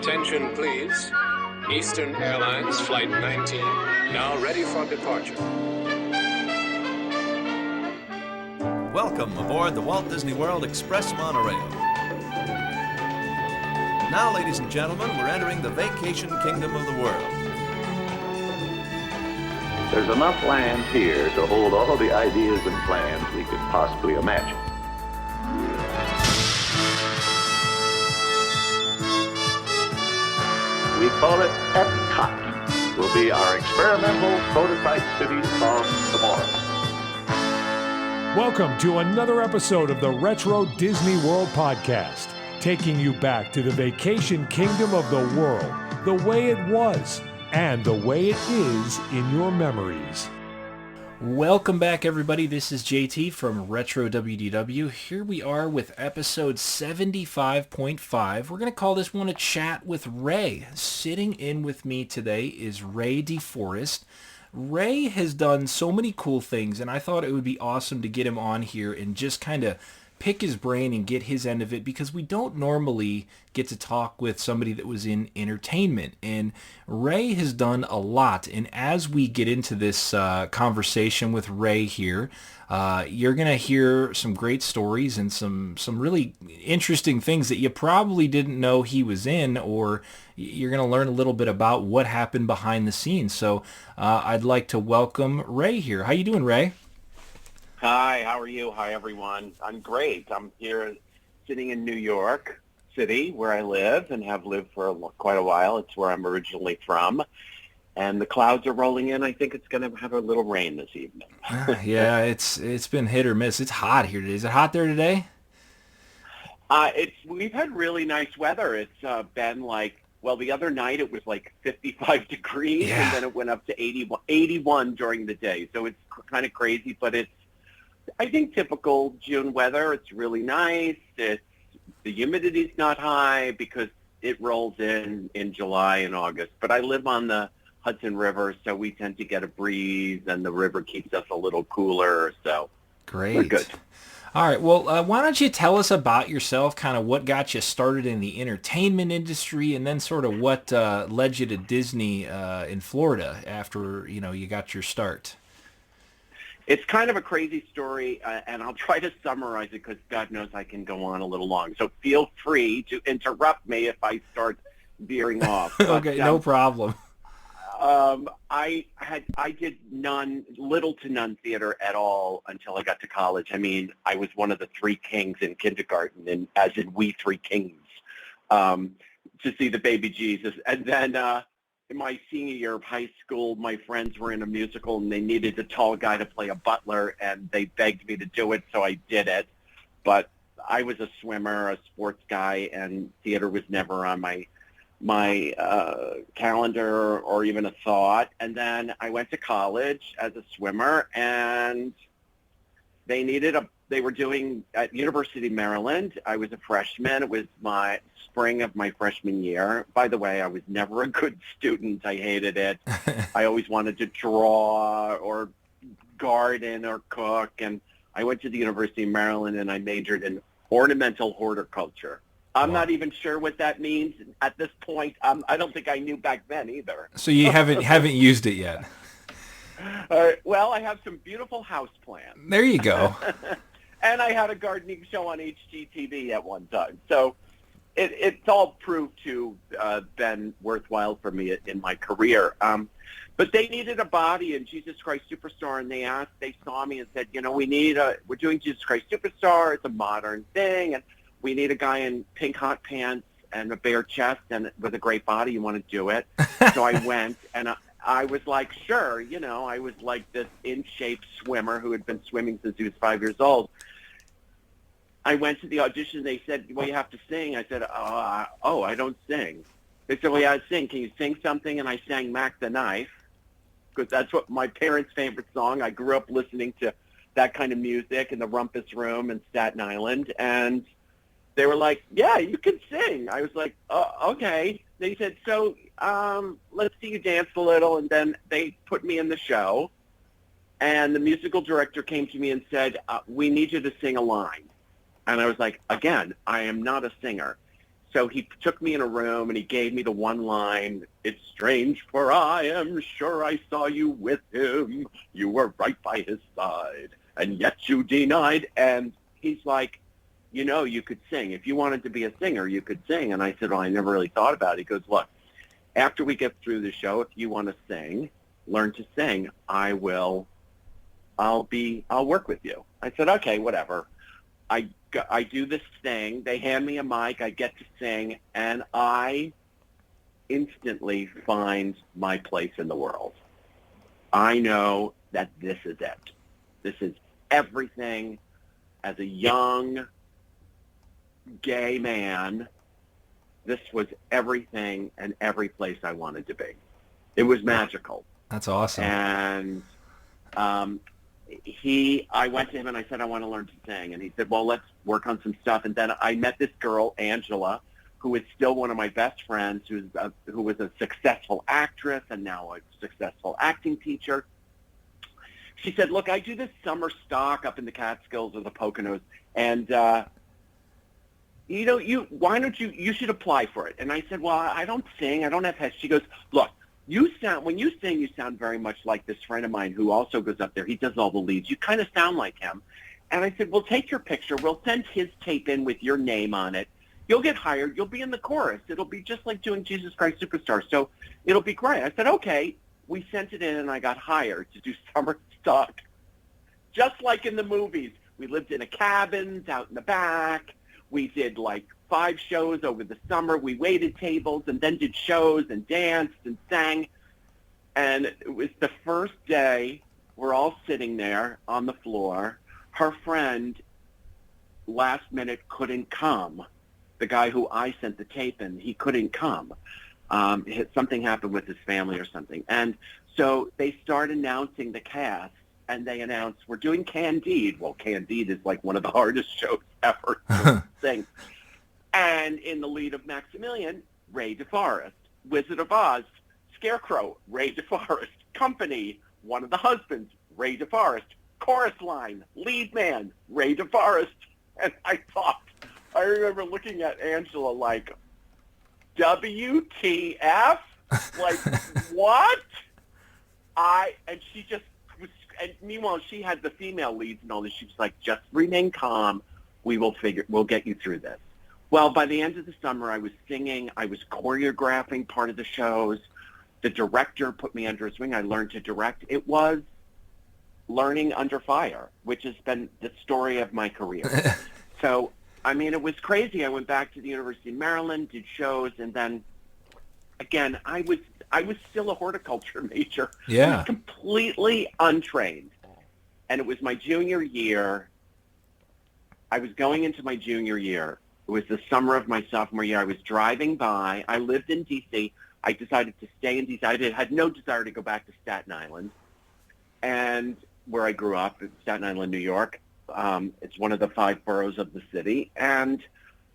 Attention, please. Eastern Airlines Flight 19, now ready for departure. Welcome aboard the Walt Disney World Express monorail. Now, ladies and gentlemen, we're entering the vacation kingdom of the world. There's enough land here to hold all the ideas and plans we could possibly imagine. We call it EPCOT. Will be our experimental prototype city of tomorrow. Welcome to another episode of the Retro Disney World Podcast, taking you back to the vacation kingdom of the world, the way it was, and the way it is in your memories. Welcome back, everybody. This is JT from Retro WDW. Here we are with episode 75.5. We're going to call this one a chat with Ray. Sitting in with me today is Ray DeForest. Ray has done so many cool things, and I thought it would be awesome to get him on here and just kind of pick his brain and get his end of it, because we don't normally get to talk with somebody that was in entertainment, and Ray has done a lot. And as we get into this conversation with Ray here, you're going to hear some great stories and some really interesting things that you probably didn't know he was in, or you're going to learn a little bit about what happened behind the scenes. So I'd like to welcome Ray here. How you doing, Ray? Hi, how are you? Hi, everyone. I'm great. I'm here sitting in New York City, where I live and have lived for quite a while. It's where I'm originally from. And the clouds are rolling in. I think it's going to have a little rain this evening. Yeah, it's been hit or miss. It's hot here today. Is it hot there today? We've had really nice weather. It's been like, well, the other night it was like 55 degrees, yeah. And then it went up to 81 during the day. So it's kind of crazy, but it's, I think, typical June weather. It's really nice. The humidity's not high because it rolls in July and August. But I live on the Hudson River, so we tend to get a breeze, and the river keeps us a little cooler. So great. We're good. All right. Well, why don't you tell us about yourself, kind of what got you started in the entertainment industry, and then sort of what led you to Disney in Florida after, you got your start. It's kind of a crazy story, and I'll try to summarize it because God knows I can go on a little long. So feel free to interrupt me if I start veering off. Okay, no problem. I did little to none theater at all until I got to college. I mean, I was one of the three kings in kindergarten, and as in We Three Kings, to see the baby Jesus. And then in my senior year of high school, my friends were in a musical, and they needed a tall guy to play a butler, and they begged me to do it, so I did it. But I was a swimmer, a sports guy, and theater was never on my calendar or even a thought. And then I went to college as a swimmer, and they were doing at University of Maryland. I was a freshman. It was my spring of my freshman year. By the way, I was never a good student. I hated it. I always wanted to draw or garden or cook. And I went to the University of Maryland, and I majored in ornamental horticulture. I'm not even sure what that means at this point. I don't think I knew back then either. So you haven't used it yet? Well, I have some beautiful house plants. There you go. And I had a gardening show on HGTV at one time. So it's all proved to been worthwhile for me in my career. But they needed a body in Jesus Christ Superstar, and they saw me and said, we're doing Jesus Christ Superstar. It's a modern thing, and we need a guy in pink hot pants and a bare chest and with a great body. You want to do it? So I went, and I was like, sure. I was like this in-shape swimmer who had been swimming since he was 5 years old. I went to the audition. They said, well, you have to sing. I said, I don't sing. They said, well, yeah, sing. Can you sing something? And I sang Mac the Knife, because that's what my parents' favorite song. I grew up listening to that kind of music in the Rumpus Room in Staten Island. And they were like, yeah, you can sing. I was like, oh, okay. They said, so let's see you dance a little. And then they put me in the show. And the musical director came to me and said, we need you to sing a line. And I was like, again, I am not a singer. So he took me in a room and he gave me the one line, "It's strange, for I am sure I saw you with him. You were right by his side, and yet you denied." And he's like, "You know, you could sing. If you wanted to be a singer, you could sing." And I said, "Well, I never really thought about it." He goes, "Look, after we get through the show, if you want to sing, learn to sing, I'll work with you." I said, "Okay, whatever." I do this thing. They hand me a mic. I get to sing, and I instantly find my place in the world. I know that this is it. This is everything. As a young gay man, this was everything and every place I wanted to be. It was magical. That's awesome. And I went to him and I said, "I want to learn to sing." And he said, "Well, let's work on some stuff." And then I met this girl, Angela, who is still one of my best friends, who was a successful actress and now a successful acting teacher. She said, "Look, I do this summer stock up in the Catskills or the Poconos, and why don't you should apply for it." And I said, "Well, I don't sing. I don't have head." She goes, "Look, when you sing, you sound very much like this friend of mine who also goes up there. He does all the leads. You kind of sound like him." And I said, "We'll take your picture. We'll send his tape in with your name on it. You'll get hired. You'll be in the chorus. It'll be just like doing Jesus Christ Superstar. So it'll be great." I said, "Okay." We sent it in, and I got hired to do summer stock. Just like in the movies. We lived in a cabins out in the back. We did like 5 shows over the summer. We waited tables and then did shows and danced and sang. And it was the first day. We're all sitting there on the floor. Her friend, last minute, couldn't come. The guy who I sent the tape in, he couldn't come. Something happened with his family or something. And so they start announcing the cast. And they announced, "We're doing Candide." Well, Candide is like one of the hardest shows ever to sing. And in the lead of Maximilian, Ray DeForest. Wizard of Oz, Scarecrow, Ray DeForest. Company, one of the husbands, Ray DeForest. Chorus line, lead man, Ray DeForest. And I remember looking at Angela like, WTF? Like, what? And she just was, and meanwhile, she had the female leads and all this. She was like, "Just remain calm. We'll get you through this." Well, by the end of the summer, I was singing. I was choreographing part of the shows. The director put me under his wing. I learned to direct. It was learning under fire, which has been the story of my career. So, I mean, it was crazy. I went back to the University of Maryland, did shows, and then, again, I was still a horticulture major. Yeah. I was completely untrained. And it was my junior year. I was going into my junior year. It was the summer of my sophomore year. I was driving by. I lived in D.C. I decided to stay in D.C. I had no desire to go back to Staten Island, and where I grew up, in Staten Island, New York. It's one of the 5 boroughs of the city. And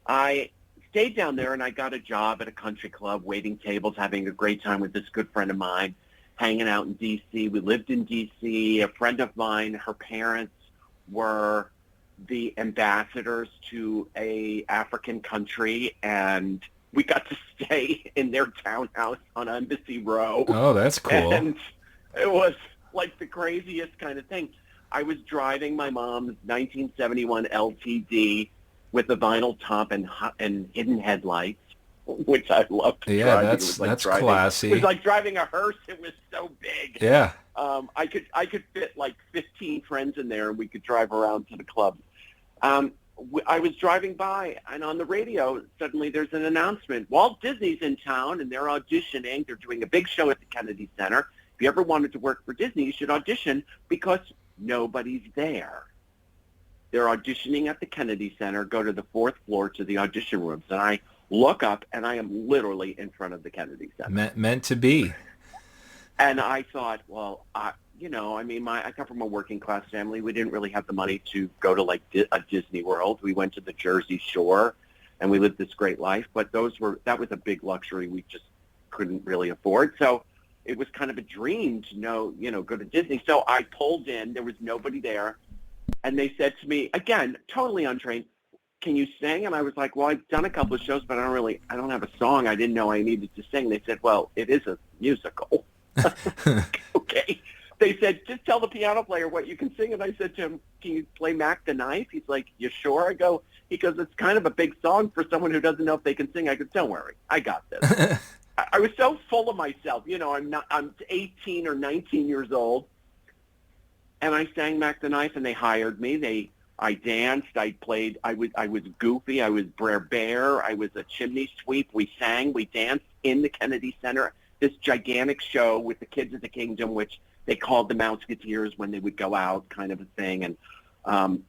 I stayed down there, and I got a job at a country club, waiting tables, having a great time with this good friend of mine, hanging out in D.C. We lived in D.C. A friend of mine, her parents were the ambassadors to a African country, and we got to stay in their townhouse on Embassy Row. Oh, that's cool. And it was like the craziest kind of thing. I was driving my mom's 1971 LTD with a vinyl top and hidden headlights, which I loved. Yeah, driving. that's classy. It was like driving a hearse. It was so big. Yeah. I could fit like 15 friends in there, and we could drive around to the clubs. I was driving by, and on the radio, suddenly there's an announcement. Walt Disney's in town, and they're auditioning. They're doing a big show at the Kennedy Center. If you ever wanted to work for Disney, you should audition, because nobody's there. They're auditioning at the Kennedy Center. Go to the 4th floor to the audition rooms. And I look up, and I am literally in front of the Kennedy Center. Meant to be. And I thought, well, I come from a working class family. We didn't really have the money to go to like a Disney World. We went to the Jersey Shore, and we lived this great life. But that was a big luxury we just couldn't really afford. So it was kind of a dream to go to Disney. So I pulled in. There was nobody there. And they said to me, again, totally untrained, can you sing? And I was like, well, I've done a couple of shows, but I don't have a song. I didn't know I needed to sing. They said, well, it is a musical. Okay. They said, just tell the piano player what you can sing. And I said to him, can you play Mac the Knife? He's like, you sure? He goes, it's kind of a big song for someone who doesn't know if they can sing. I go, don't worry, I got this. I was so full of myself. I'm 18 or 19 years old. And I sang Mac the Knife, and they hired me. I danced. I played. I was Goofy. I was Brer Bear. I was a chimney sweep. We sang. We danced in the Kennedy Center. This gigantic show with the kids of the kingdom, which they called the Mouseketeers when they would go out, kind of a thing. And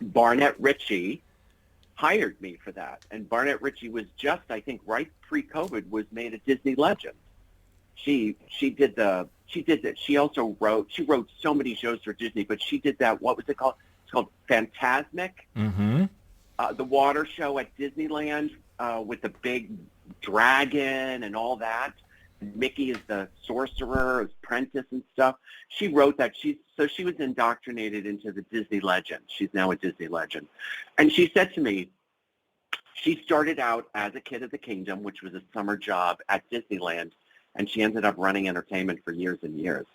Barnett Ritchie hired me for that. And Barnett Ritchie was just, I think, right pre-COVID, was made a Disney legend. She did that. She wrote so many shows for Disney, but she did that. What was it called? It's called Fantasmic. Mm-hmm. The water show at Disneyland with the big dragon and all that. Mickey is the sorcerer, apprentice and stuff. She wrote that. She was indoctrinated into the Disney legend. She's now a Disney legend. And she said to me, she started out as a kid of the kingdom, which was a summer job at Disneyland, and she ended up running entertainment for years and years.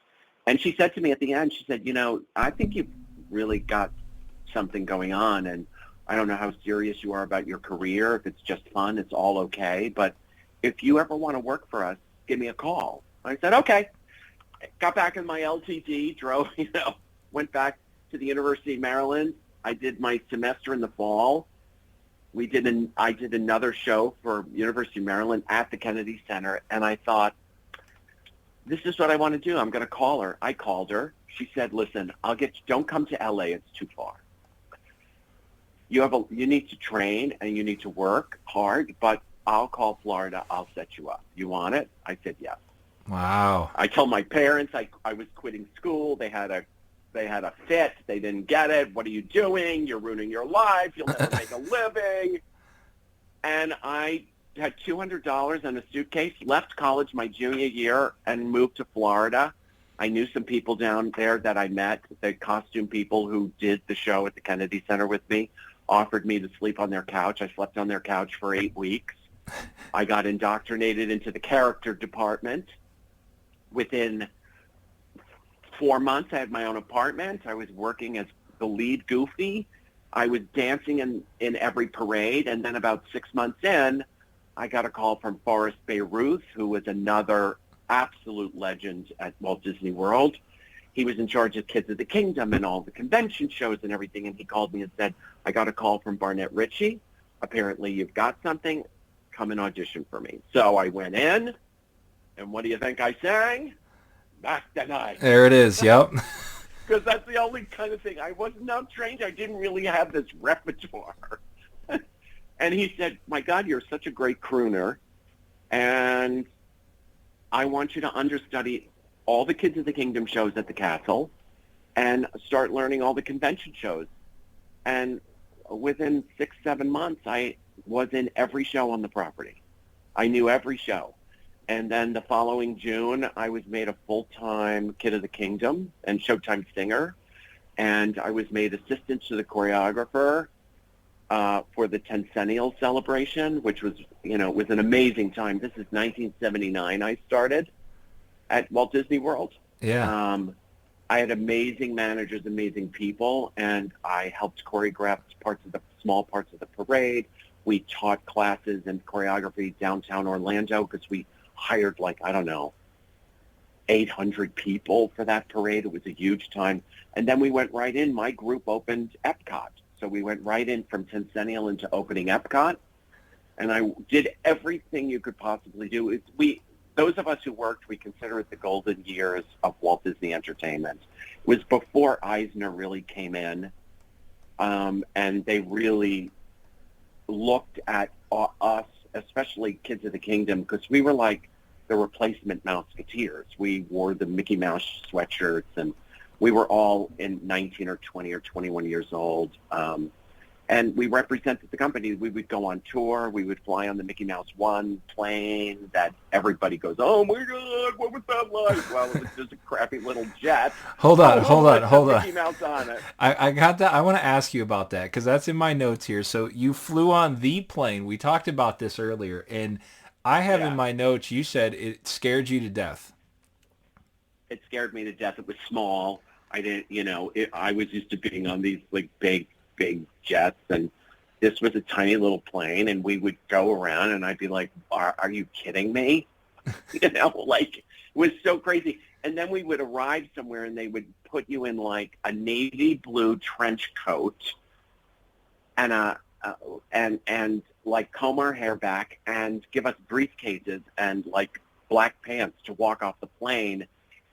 And she said to me at the end, she said, I think you've really got something going on, and I don't know how serious you are about your career. If it's just fun, it's all okay. But if you ever want to work for us, give me a call. I said, okay. Got back in my LTD, drove, went back to the University of Maryland. I did my semester in the fall. I did another show for University of Maryland at the Kennedy Center, and I thought, this is what I want to do. I'm going to call her. I called her. She said, listen, don't come to LA. It's too far. You need to train and you need to work hard, but I'll call Florida. I'll set you up. You want it? I said yes. Wow. I told my parents I was quitting school. They had a fit. They didn't get it. What are you doing? You're ruining your life. You'll never make a living. And I had $200 in a suitcase, left college my junior year, and moved to Florida. I knew some people down there that I met, the costume people who did the show at the Kennedy Center with me, offered me to sleep on their couch. I slept on their couch for 8 weeks. I got indoctrinated into the character department. Within 4 months, I had my own apartment. I was working as the lead Goofy. I was dancing in every parade. And then about 6 months in, I got a call from Forrest Bayreuth, who was another absolute legend at Walt Disney World. He was in charge of Kids of the Kingdom and all the convention shows and everything. And he called me and said, I got a call from Barnett Ritchie. Apparently you've got something. Come and audition for me. So I went in. And what do you think I sang? Mac the Knife. There it is, yep. Because that's the only kind of thing. I wasn't now trained. I didn't really have this repertoire. And he said, my God, you're such a great crooner. And I want you to understudy all the Kids of the Kingdom shows at the castle and start learning all the convention shows. And within 6-7 months, I was in every show on the property. I knew every show. And then the following June, I was made a full-time Kid of the Kingdom and Showtime singer. And I was made assistant to the choreographer for the Tencennial celebration, which was, was an amazing time. This is 1979 I started at Walt Disney World. Yeah. I had amazing managers, amazing people, and I helped choreograph small parts of the parade. We taught classes and choreography downtown Orlando because we hired 800 people for that parade. It was a huge time. And then we went right in. My group opened EPCOT. So we went right in from Tencennial into opening EPCOT. And I did everything you could possibly do. Those of us who worked, we consider it the golden years of Walt Disney Entertainment. It was before Eisner really came in. And they really looked at us, especially Kids of the Kingdom, because we were like the replacement Mouseketeers. We wore the Mickey Mouse sweatshirts, and we were all in 19 or 20 or 21 years old. and we represented the company. We would go on tour. We would fly on the Mickey Mouse One plane that everybody goes, oh my God, what was that like? Well, it was just a crappy little jet. Hold on. Mickey Mouse on it. I got that. I want to ask you about that because that's in my notes here. So you flew on the plane. We talked about this earlier, and I have in my notes, you said it scared you to death. It scared me to death. It was small. I didn't, I was used to being on these like big jets, and this was a tiny little plane, and we would go around, and I'd be like, are you kidding me? Like, it was so crazy. And then we would arrive somewhere, and they would put you in like a navy blue trench coat and and like comb our hair back and give us briefcases and like black pants to walk off the plane.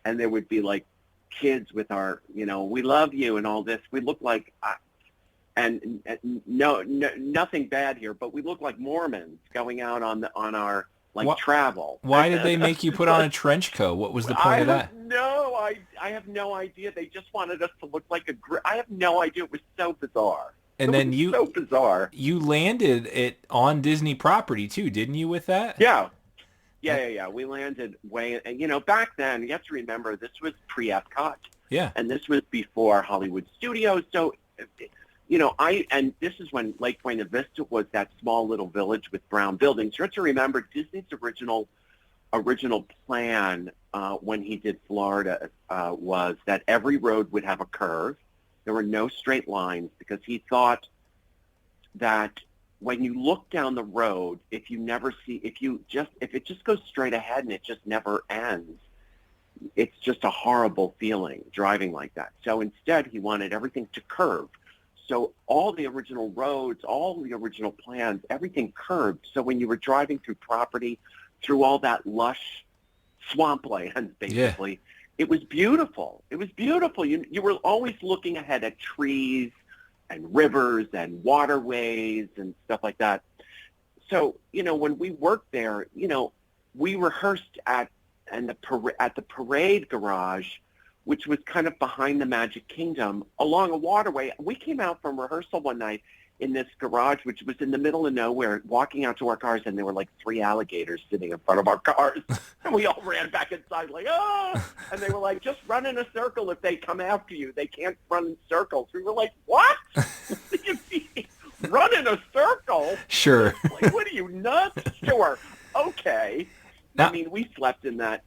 And there would be like kids with our, we love you and all this. We look like, and no, nothing bad here, but we look like Mormons going out on our travel. Why did they make you put on a trench coat? What was the point of that? I have no idea. They just wanted us to look like I have no idea. It was so bizarre. And then so bizarre. You landed it on Disney property too, didn't you? With that? Yeah. We landed back then. You have to remember this was pre-EPCOT. Yeah. And this was before Hollywood Studios. So, and this is when Lake Buena Vista was that small little village with brown buildings. You have to remember Disney's original plan when he did Florida was that every road would have a curve. There were no straight lines because he thought that when you look down the road, if it just goes straight ahead and it just never ends, it's just a horrible feeling driving like that. So instead, he wanted everything to curve. So all the original roads, all the original plans, everything curved. So when you were driving through property, through all that lush swampland, basically, it was beautiful. It was beautiful. You were always looking ahead at trees and rivers and waterways and stuff like that. So, when we worked there, we rehearsed at the parade garage, which was kind of behind the Magic Kingdom, along a waterway. We came out from rehearsal one night in this garage, which was in the middle of nowhere, walking out to our cars, and there were like 3 alligators sitting in front of our cars. And we all ran back inside like, oh! And they were like, just run in a circle if they come after you. They can't run in circles. We were like, what? Run in a circle? Sure. Like, what are you, nuts? Sure. Okay. Now, we slept in that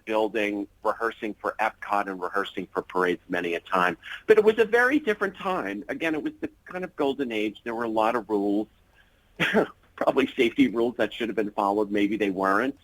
building, rehearsing for EPCOT and rehearsing for parades many a time. But it was a very different time. Again, it was the kind of golden age. There were a lot of rules, probably safety rules that should have been followed. Maybe they weren't.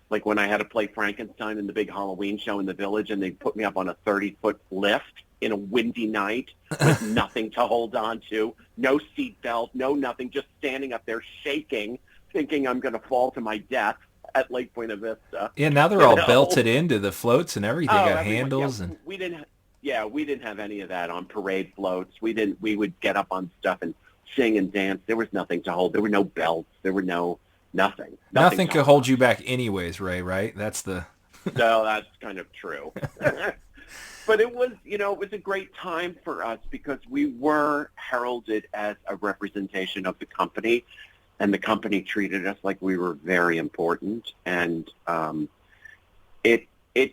Like when I had to play Frankenstein in the big Halloween show in the village, and they put me up on a 30-foot lift in a windy night with nothing to hold on to, no seat belt, no nothing, just standing up there shaking, thinking I'm going to fall to my death at Lake Buena Vista. Yeah, now they're all belted into the floats and everything. Got handles. And we didn't have any of that on parade floats. We would get up on stuff and sing and dance. There was nothing to hold. There were no belts. There were nothing. Nothing could hold you back anyways, Ray, right? That's the... No, that's kind of true. But it was, it was a great time for us because we were heralded as a representation of the company. And the company treated us like we were very important. And it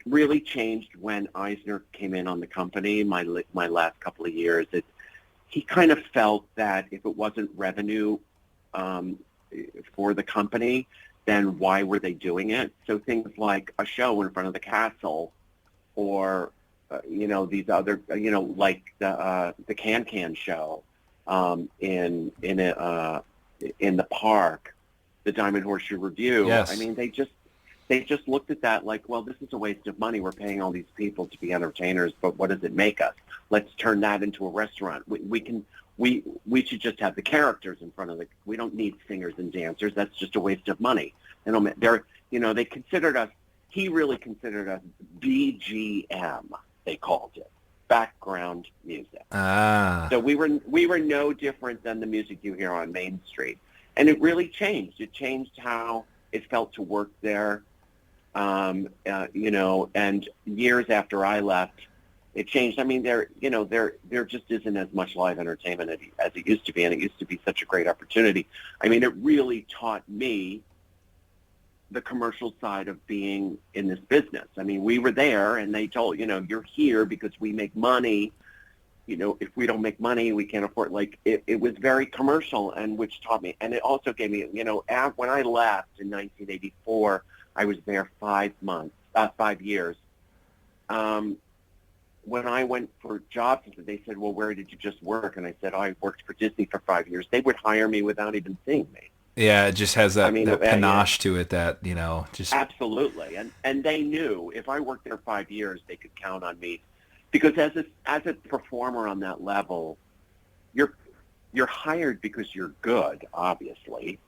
really changed when Eisner came in on the company, my last couple of years. He kind of felt that if it wasn't revenue for the company, then why were they doing it? So things like a show in front of the castle or, these other, like the Can show in the park, the Diamond Horseshoe Revue. Yes. I mean, they just looked at that like, well, this is a waste of money. We're paying all these people to be entertainers, but what does it make us? Let's turn that into a restaurant. We should just have the characters in front of we don't need singers and dancers. That's just a waste of money. And they considered us, he really considered us BGM, they called it. Background music. So we were no different than the music you hear on Main Street, and it really changed. It changed how it felt to work there, and years after I left, It changed. I mean, there just isn't as much live entertainment as it used to be, and it used to be such a great opportunity. I mean, it really taught me the commercial side of being in this business. I mean, we were there, and they told, you're here because we make money. If we don't make money, we can't afford. Like, it was very commercial, and which taught me. And it also gave me, when I left in 1984, I was there 5 years. When I went for jobs, they said, well, where did you just work? And I said, I worked for Disney for 5 years. They would hire me without even seeing me. Yeah, it just has that panache to it that, just... Absolutely. And they knew if I worked there 5 years, they could count on me. Because as a performer on that level, you're hired because you're good, obviously,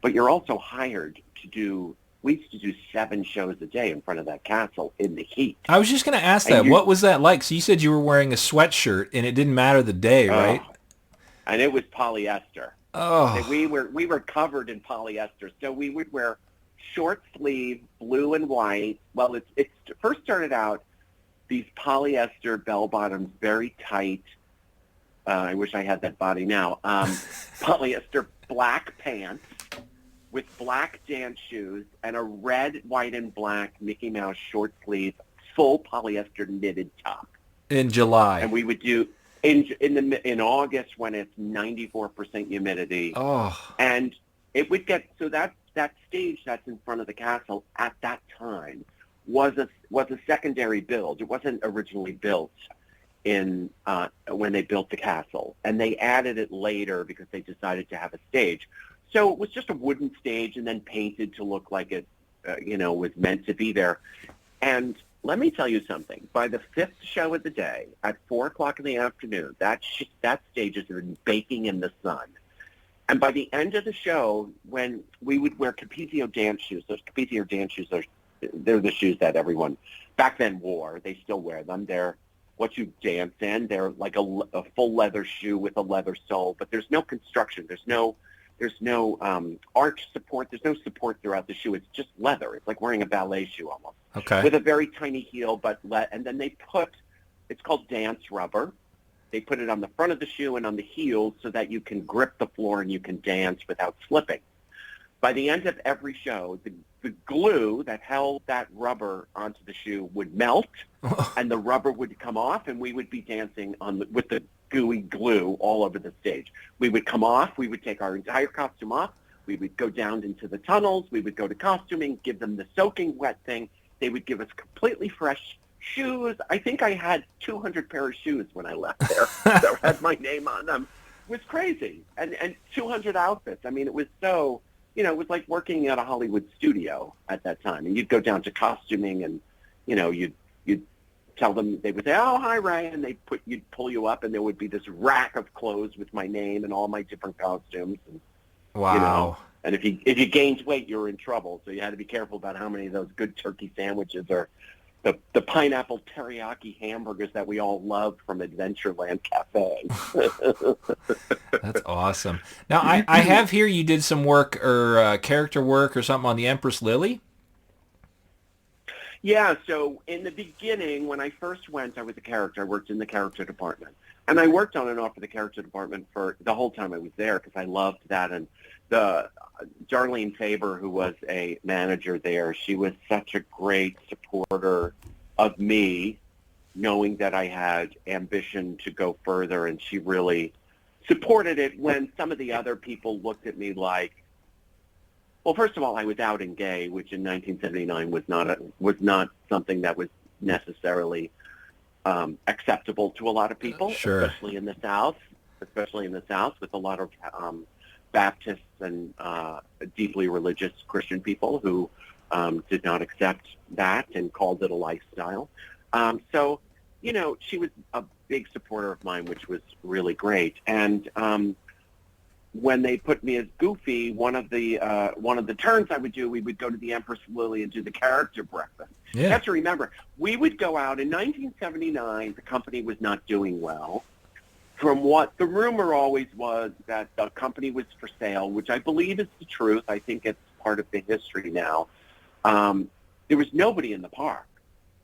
but you're also hired to do... We used to do 7 shows a day in front of that castle in the heat. I was just going to ask that. What was that like? So you said you were wearing a sweatshirt, and it didn't matter the day, right? And it was polyester. Oh. We were covered in polyester. So we would wear short sleeve, blue and white. Well, it first started out these polyester bell bottoms, very tight. I wish I had that body now. Polyester black pants with black dance shoes and a red, white, and black Mickey Mouse short sleeve, full polyester knitted top. In July. And we would do in August when it's 94% humidity. Oh. And it would get so that stage that's in front of the castle at that time was a secondary build. It wasn't originally built in when they built the castle, and they added it later because they decided to have a stage. So it was just a wooden stage and then painted to look like it, was meant to be there. And let me tell you something. By the 5th show of the day, at 4 o'clock in the afternoon, that stage has been baking in the sun. And by the end of the show, when we would wear Capizio dance shoes, those Capizio dance shoes, they're the shoes that everyone back then wore. They still wear them. They're what you dance in. They're like a full leather shoe with a leather sole, but there's no construction. There's no arch support. There's no support throughout the shoe. It's just leather. It's like wearing a ballet shoe almost. Okay. With a very tiny heel, and then they it's called dance rubber. They put it on the front of the shoe and on the heel so that you can grip the floor and you can dance without slipping. By the end of every show, the glue that held that rubber onto the shoe would melt, and the rubber would come off, and we would be dancing with the gooey glue all over the stage. We would come off. We would take our entire costume off. We would go down into the tunnels. We would go to costuming, give them the soaking wet thing. They would give us completely fresh shoes. I think I had 200 pair of shoes when I left there that had my name on them. It was crazy. And 200 outfits. I mean, it was so... it was like working at a Hollywood studio at that time. And you'd go down to costuming and, you'd tell them, they would say, oh, hi, Ray. And you'd pull you up and there would be this rack of clothes with my name and all my different costumes. And, wow. And if you gained weight, you were in trouble. So you had to be careful about how many of those good turkey sandwiches or the pineapple teriyaki hamburgers that we all love from Adventureland Cafe. That's awesome. Now, I have here you did some work or character work or something on the Empress Lily. Yeah, so in the beginning, when I first went, I was a character. I worked in the character department. And I worked on and off of the character department for the whole time I was there because I loved that. And the Darlene Faber, who was a manager there, she was such a great supporter of me, knowing that I had ambition to go further, and she really supported it when some of the other people looked at me like, well, first of all, I was out and gay, which in 1979 was not something that was necessarily acceptable to a lot of people, sure. especially in the South with a lot of Baptists and deeply religious Christian people who did not accept that and called it a lifestyle. So, she was a big supporter of mine, which was really great. And when they put me as Goofy, one of the turns I would do, we would go to the Empress Lily and do the character breakfast. Yeah. You have to remember, we would go out in 1979. The company was not doing well. From what the rumor always was that the company was for sale, which I believe is the truth. I think it's part of the history now. There was nobody in the park.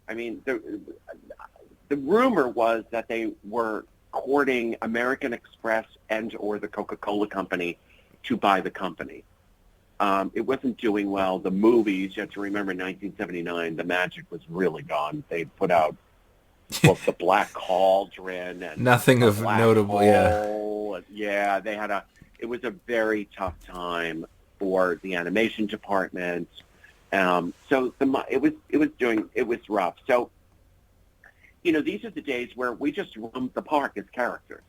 I mean, the the rumor was that they were courting American Express and or the Coca-Cola Company to buy the company. It wasn't doing well. The movies, you have to remember, in 1979, the magic was really gone. They put out the Black Cauldron and nothing of Black notable. Hole. Yeah, it was a very tough time for the animation department. So it was rough. So, these are the days where we just roamed the park as characters.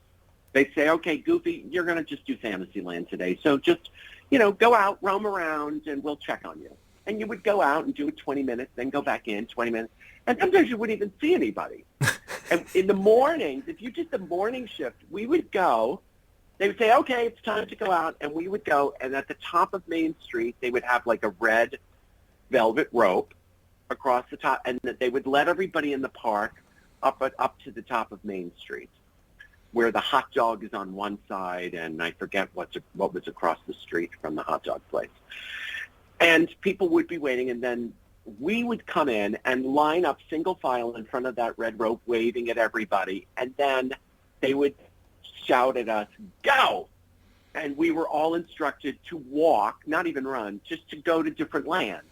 They'd say, okay, Goofy, you're going to just do Fantasyland today. So just, go out, roam around, and we'll check on you. And you would go out and do it 20 minutes, then go back in 20 minutes. And sometimes you wouldn't even see anybody. And in the mornings, if you did the morning shift, we would go. They would say, okay, it's time to go out. And we would go. And at the top of Main Street, they would have like a red velvet rope across the top. And they would let everybody in the park up to the top of Main Street, where the hot dog is on one side, and I forget what was across the street from the hot dog place. And people would be waiting, and then we would come in and line up single file in front of that red rope, waving at everybody, and then they would shout at us, go! And we were all instructed to walk, not even run, just to go to different lands.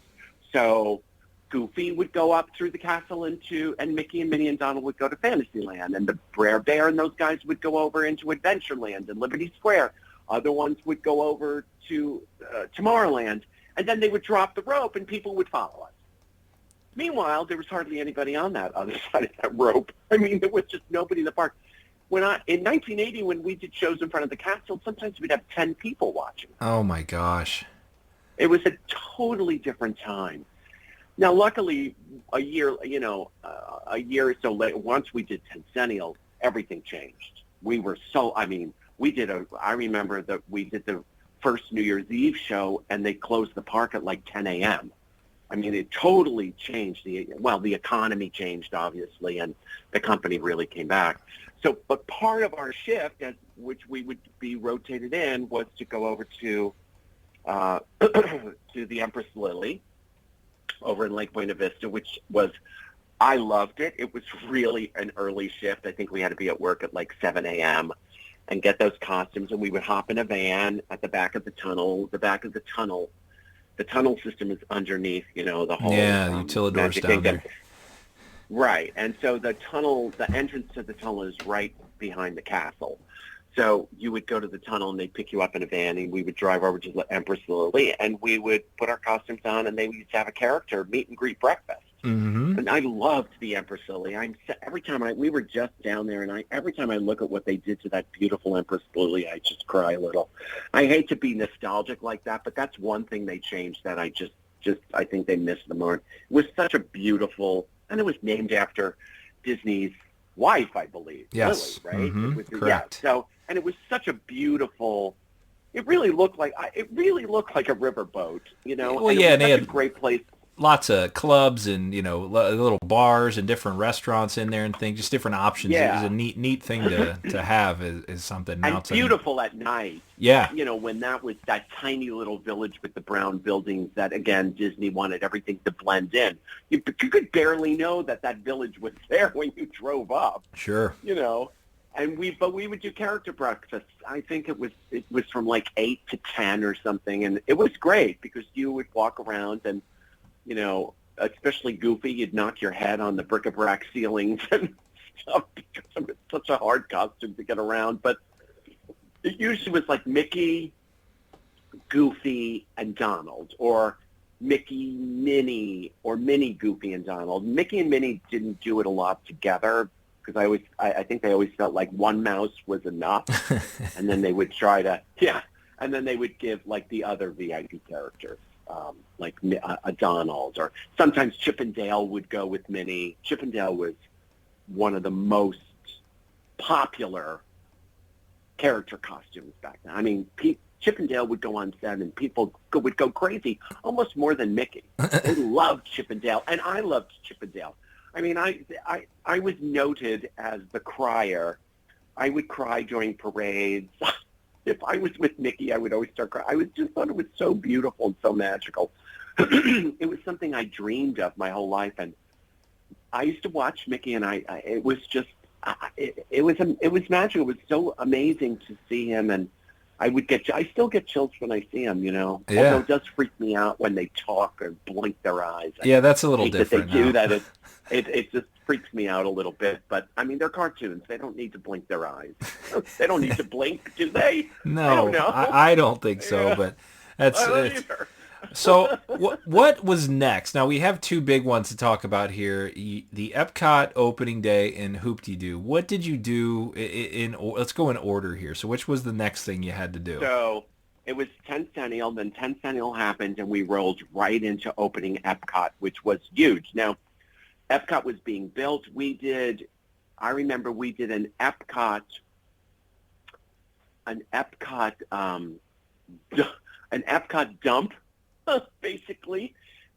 So Goofy would go up through the castle and Mickey and Minnie and Donald would go to Fantasyland, and the Brer Bear and those guys would go over into Adventureland and Liberty Square. Other ones would go over to Tomorrowland, and then they would drop the rope and people would follow us. Meanwhile, there was hardly anybody on that other side of that rope. I mean, there was just nobody in the park. In 1980, when we did shows in front of the castle, sometimes we'd have 10 people watching. Oh my gosh. It was a totally different time. Now, luckily, a year or so later, once we did Centennial, everything changed. I remember that we did the first New Year's Eve show, and they closed the park at like 10 a.m. I mean, it totally changed. The economy changed, obviously, and the company really came back. So, but part of our shift, which we would be rotated in, was to go over to the Empress Lily over in Lake Buena Vista, I loved it. It was really an early shift. I think we had to be at work at like 7 a.m. and get those costumes, and we would hop in a van at the back of the tunnel. The tunnel system is underneath, the whole utilidors down there. Right, and so the entrance to the tunnel is right behind the castle. So you would go to the tunnel, and they'd pick you up in a van, and we would drive over to the Empress Lily, and we would put our costumes on, and they used to have a character meet and greet breakfast. Mm-hmm. And I loved the Empress Lily. We were just down there, and every time I look at what they did to that beautiful Empress Lily, I just cry a little. I hate to be nostalgic like that, but that's one thing they changed that I think they missed the mark. It was such a beautiful, and it was named after Disney's wife, I believe. Yes. Lily, right? Mm-hmm. Correct. Yeah. So, and it was such a beautiful. It really looked like a riverboat, Well, and yeah, it was such a great place. Lots of clubs and little bars and different restaurants in there and things, just different options. Yeah. It was a neat thing to have is something. And beautiful at night. Yeah. When that was that tiny little village with the brown buildings that, again, Disney wanted everything to blend in. You could barely know that village was there when you drove up. Sure. And we would do character breakfasts. I think it was from like 8 to 10 or something, and it was great because you would walk around and, especially Goofy, you'd knock your head on the bric-a-brac ceilings and stuff because it was such a hard costume to get around. But it usually was like Mickey, Goofy, and Donald, or Mickey, Minnie, or Minnie, Goofy, and Donald. Mickey and Minnie didn't do it a lot together because I think they always felt like one mouse was enough, and then they would and then they would give like the other VIP characters. Like a Donald, or sometimes Chip and Dale would go with Minnie. Chip and Dale was one of the most popular character costumes back then. I mean, Chip and Dale would go on set, and people would go crazy, almost more than Mickey. They loved Chip and Dale, and I loved Chip and Dale. I mean, I was noted as the crier. I would cry during parades. If I was with Mickey, I would always start crying. I just thought it was so beautiful and so magical. It was something I dreamed of my whole life, and I used to watch Mickey, and it was just it was magical. It was so amazing to see him, and I still get chills when I see him. Yeah. Although it does freak me out when they talk or blink their eyes. Yeah, that's a little hate different. That they do now. that. It just freaks me out a little bit. But I mean, they're cartoons. They don't need to blink their eyes. They don't need to blink, do they? No, I don't know. I don't think so. Yeah. But that's I don't either. so. What was next? Now we have two big ones to talk about here: the Epcot opening day and Hoop-Dee-Doo. What did you do let's go in order here. So which was the next thing you had to do? So it was 10th Centennial. Then 10th Centennial happened, and we rolled right into opening Epcot, which was huge. Now, Epcot was being built. I remember we did an Epcot dump, basically,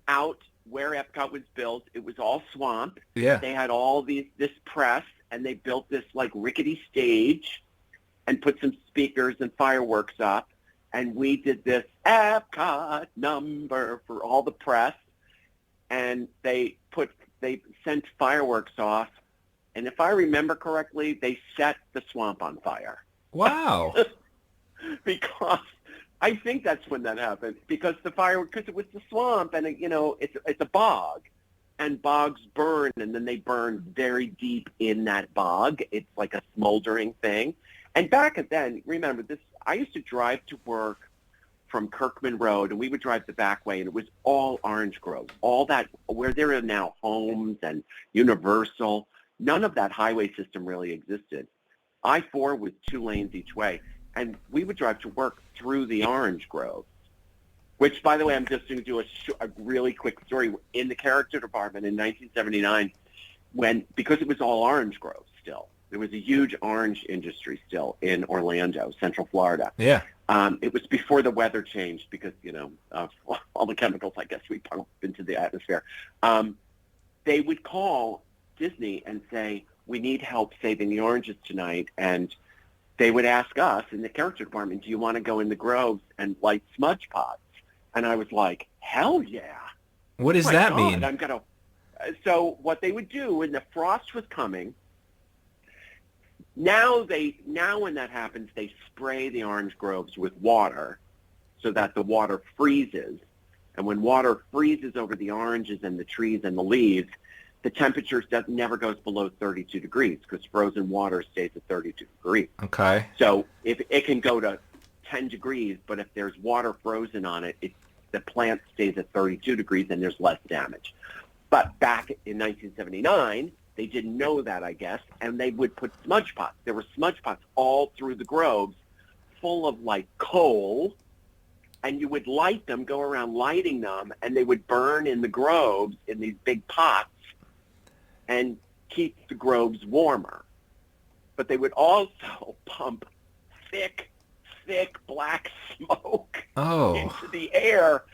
out where Epcot was built. It was all swamp. Yeah. They had all this press, and they built this like rickety stage and put some speakers and fireworks up. And we did this Epcot number for all the press. And they sent fireworks off. And if I remember correctly, they set the swamp on fire. Wow. Because I think that's when that happened. Because it was the swamp, and it's a bog, and bogs burn, and then they burn very deep in that bog. It's like a smoldering thing. And back then, remember this, I used to drive to work from Kirkman Road, and we would drive the back way, and it was all orange groves, all that where there are now homes and Universal. None of that highway system really existed. I-4 was 2 lanes each way, and we would drive to work through the orange groves, which, by the way, I'm just going to do a really quick story. In the character department in 1979, because it was all orange groves still, there was a huge orange industry still in Orlando, Central Florida. Yeah. It was before the weather changed because, of all the chemicals, I guess, we pump into the atmosphere. They would call Disney and say, we need help saving the oranges tonight. And they would ask us in the character department, do you want to go in the groves and light smudge pots? And I was like, hell yeah. What does that mean? So what they would do when the frost was coming, now when that happens, they spray the orange groves with water so that the water freezes. And when water freezes over the oranges and the trees and the leaves, the temperature never goes below 32 degrees because frozen water stays at 32 degrees. Okay. So if it can go to 10 degrees, but if there's water frozen on it, the plant stays at 32 degrees and there's less damage. But back in 1979, they didn't know that, I guess, and they would put smudge pots. There were smudge pots all through the groves full of, like, coal, and you would light them, go around lighting them, and they would burn in the groves in these big pots and keep the groves warmer. But they would also pump thick black smoke into the air.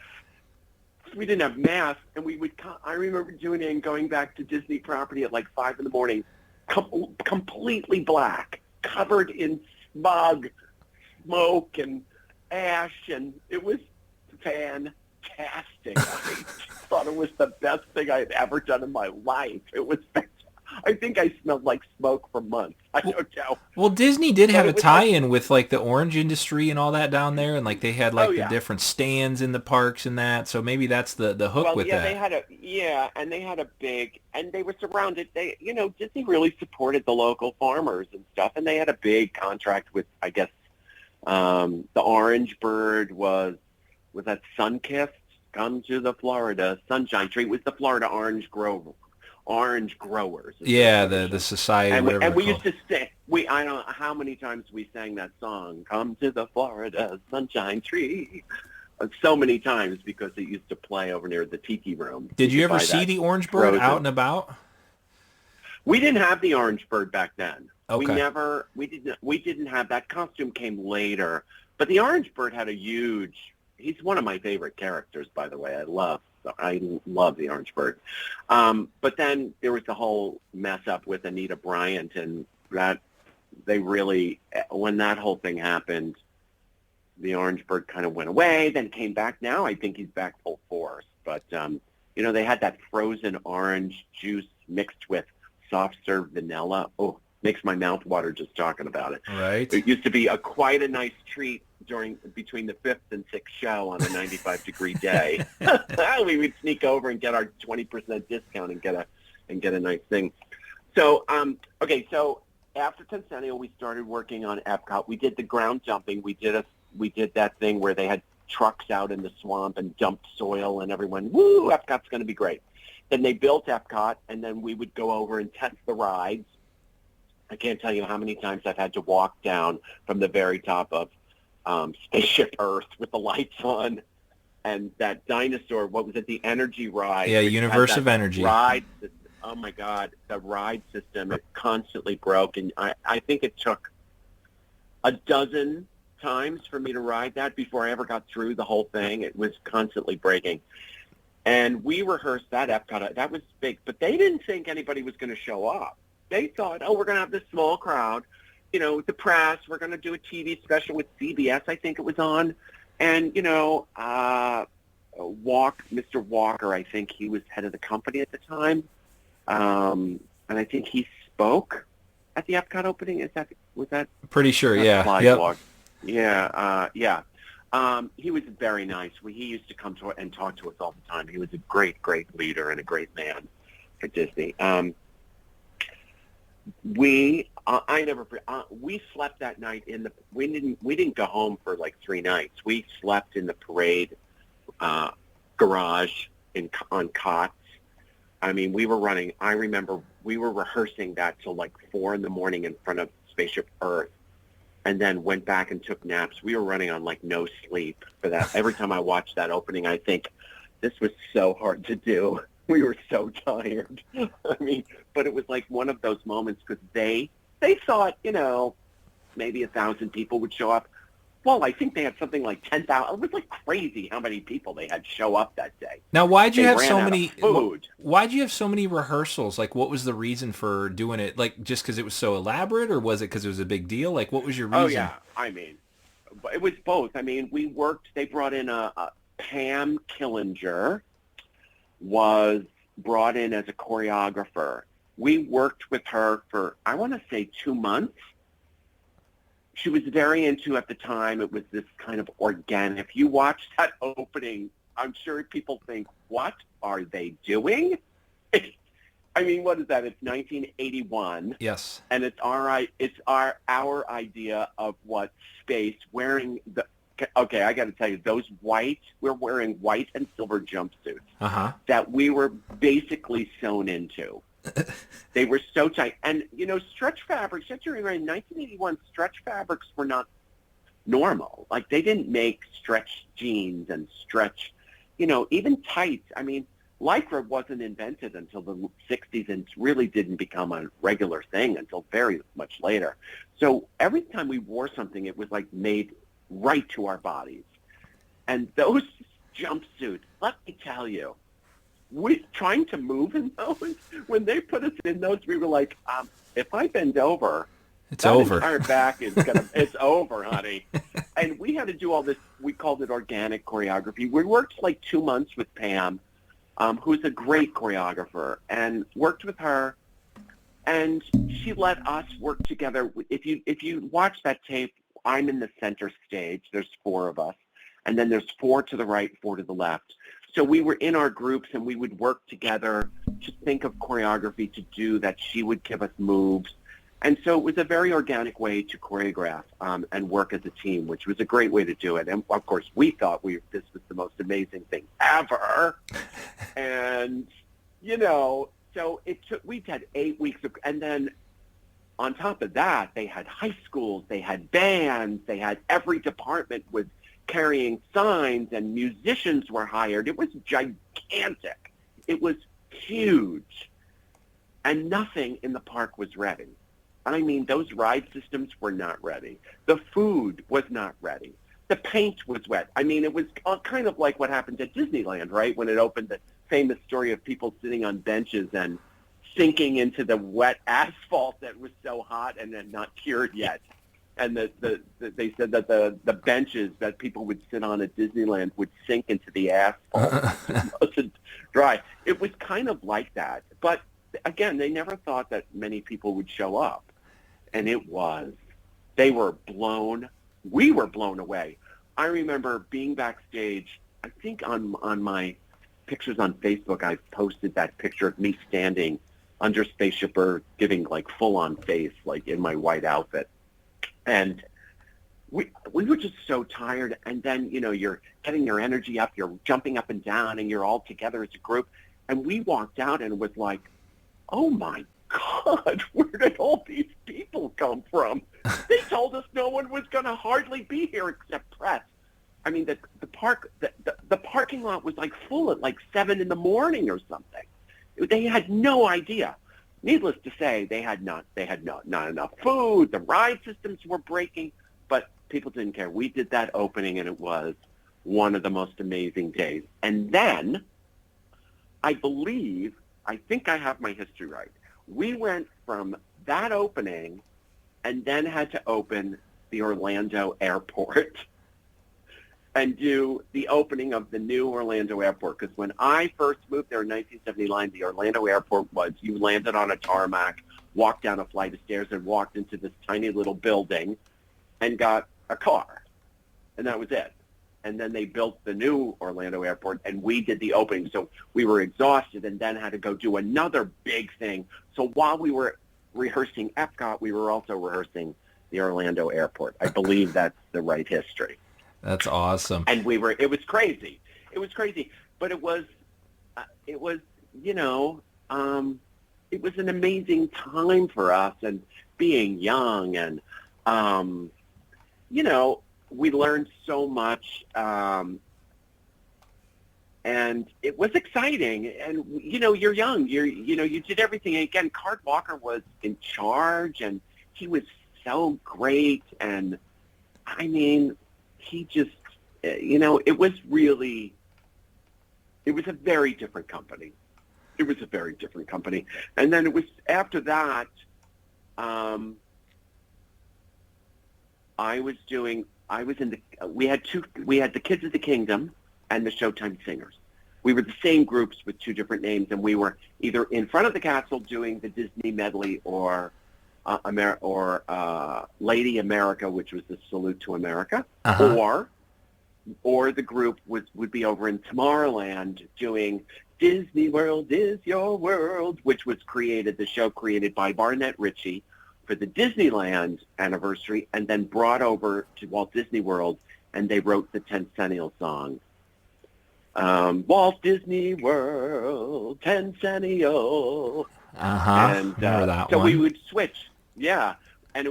We didn't have masks, and I remember doing it and going back to Disney property at like 5 in the morning, completely black, covered in smog, smoke, and ash, and it was fantastic. I thought it was the best thing I had ever done in my life. It was fantastic. I think I smelled like smoke for months. I don't know. Well, Disney did have a tie-in with like the orange industry and all that down there, and like they had the different stands in the parks and that. So maybe that's the hook with that. They had a big, and they were surrounded. Disney really supported the local farmers and stuff, and they had a big contract with, I guess, the Orange Bird was that Sunkissed? Come to the Florida Sunshine Tree. It was the Florida Orange Growers. Yeah, the society. And we used to sing. I don't know how many times we sang that song. Come to the Florida Sunshine Tree. So many times because it used to play over near the Tiki Room. Did you ever see the Orange Bird out and about? We didn't have the Orange Bird back then. Okay. We didn't have that. Costume came later. But the Orange Bird had he's one of my favorite characters, by the way. I love the Orange Bird. But then there was the whole mess up with Anita Bryant, and that when that whole thing happened, the Orange Bird kind of went away, then came back. Now I think he's back full force. But They had that frozen orange juice mixed with soft serve vanilla. Oh, makes my mouth water just talking about it. Right. It used to be quite a nice treat between the 5th and 6th show on a 95-degree day. We would sneak over and get our 20% discount and get a nice thing. So, so after Centennial, we started working on EPCOT. We did the ground dumping. We did that thing where they had trucks out in the swamp and dumped soil, and everyone, woo, EPCOT's going to be great. Then they built EPCOT, and then we would go over and test the rides. I can't tell you how many times I've had to walk down from the very top of Spaceship Earth with the lights on, and that dinosaur, what was it, the energy ride? Yeah, Universe of Energy. Ride system. Oh, my God, the ride system, it constantly broke, and I think it took a dozen times for me to ride that before I ever got through the whole thing. It was constantly breaking. And we rehearsed that EPCOT. That was big, but they didn't think anybody was going to show up. They thought, we're going to have this small crowd, with the press. We're going to do a TV special with CBS, I think it was on. And, Mr. Walker, I think he was head of the company at the time. And I think he spoke at the EPCOT opening. Was that? Pretty sure, yeah. Yep. Yeah. He was very nice. He used to come to and talk to us all the time. He was a great, great leader and a great man for Disney. We slept that night we didn't go home for like 3 nights. We slept in the parade garage on cots. I mean, I remember we were rehearsing that till like 4 a.m. in front of Spaceship Earth, and then went back and took naps. We were running on like no sleep for that. Every time I watch that opening, I think this was so hard to do. We were so tired. I mean, but it was like one of those moments because they thought, maybe 1,000 people would show up. Well, I think they had something like 10,000. It was like crazy how many people they had show up that day. Now, why'd you have so many food? Why'd you have so many rehearsals? Like, what was the reason for doing it? Like, just because it was so elaborate, or was it because it was a big deal? Like, what was your reason? Oh yeah, I mean, it was both. I mean, we worked. They brought in a Pam Killinger was brought in as a choreographer. We worked with her for, I want to say, 2 months. She was very into, at the time, it was this kind of organic. If you watch that opening, I'm sure people think, what are they doing? I mean, what is that? It's 1981. Yes. And it's our idea of what space, wearing the, okay, I got to tell you, we're wearing white and silver jumpsuits that we were basically sewn into. They were so tight. And, stretch fabrics, in 1981, stretch fabrics were not normal. Like, they didn't make stretch jeans and stretch, even tights. I mean, Lycra wasn't invented until the 60s and really didn't become a regular thing until very much later. So every time we wore something, it was, like, made right to our bodies. And those jumpsuits, let me tell you, we trying to move in those. When they put us in those, we were like, if I bend over, it's over. Entire back is it's over, honey. And we had to do all this. We called it organic choreography. We worked like 2 months with Pam, who's a great choreographer, and worked with her. And she let us work together. If you watch that tape, I'm in the center stage. There's 4 of us, and then there's 4 to the right, 4 to the left. So we were in our groups, and we would work together to think of choreography to do that. She would give us moves. And so it was a very organic way to choreograph and work as a team, which was a great way to do it. And, of course, we thought this was the most amazing thing ever. And, so we had 8 weeks and then on top of that, they had high schools, they had bands, they had every department was carrying signs, and musicians were hired. It was gigantic. It was huge. And nothing in the park was ready. I mean, those ride systems were not ready. The food was not ready. The paint was wet. I mean, it was kind of like what happened at Disneyland, right? When it opened, the famous story of people sitting on benches and sinking into the wet asphalt that was so hot and had not cured yet. And they said that the benches that people would sit on at Disneyland would sink into the asphalt. It wasn't dry. It was kind of like that. But again, they never thought that many people would show up. And it was. We were blown away. I remember being backstage. I think on my pictures on Facebook, I posted that picture of me standing under Spaceship Earth, giving like full-on face, like in my white outfit. And we were just so tired. And then, you're getting your energy up, you're jumping up and down, and you're all together as a group. And we walked out and it was like, oh my God, where did all these people come from? They told us no one was going to hardly be here except press. I mean, the parking lot was like full at like 7 a.m. or something. They had no idea. Needless to say, they had not enough food. The ride systems were breaking, but people didn't care. We did that opening, and it was one of the most amazing days. And then, I think I have my history right. We went from that opening and then had to open the Orlando airport and do the opening of the new Orlando airport. Because when I first moved there in 1979, the Orlando airport was, you landed on a tarmac, walked down a flight of stairs, and walked into this tiny little building and got a car. And that was it. And then they built the new Orlando airport, and we did the opening. So we were exhausted and then had to go do another big thing. So while we were rehearsing EPCOT, we were also rehearsing the Orlando airport. I believe that's the right history. That's awesome. And it was crazy. It was crazy. But it was it was an amazing time for us, and being young, and, we learned so much, and it was exciting. And, you're young, you did everything. And again, Cart Walker was in charge, and he was so great. And I mean, he just, it was a very different company. It was a very different company. And then it was after that, we had the Kids of the Kingdom and the Showtime Singers. We were the same groups with two different names, and we were either in front of the castle doing the Disney medley or Lady America, which was the Salute to America, or the group would be over in Tomorrowland doing Disney World is Your World, which was the show created by Barnett Ritchie for the Disneyland anniversary, and then brought over to Walt Disney World, and they wrote the Tencennial song. Walt Disney World, Tencennial. And remember that so one. we would switch. Yeah. And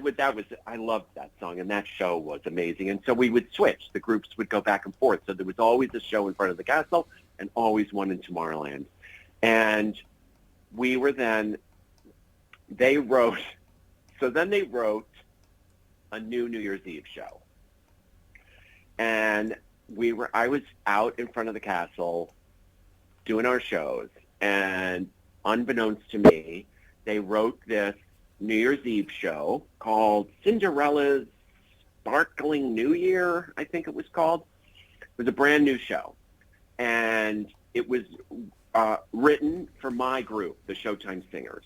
I loved that song, and that show was amazing. And so we would switch. The groups would go back and forth. So there was always a show in front of the castle and always one in Tomorrowland. And they wrote a new New Year's Eve show. And I was out in front of the castle doing our shows, and unbeknownst to me, they wrote this New Year's Eve show called Cinderella's Sparkling New Year, I think it was called. It was a brand new show. And it was written for my group, the Showtime Singers.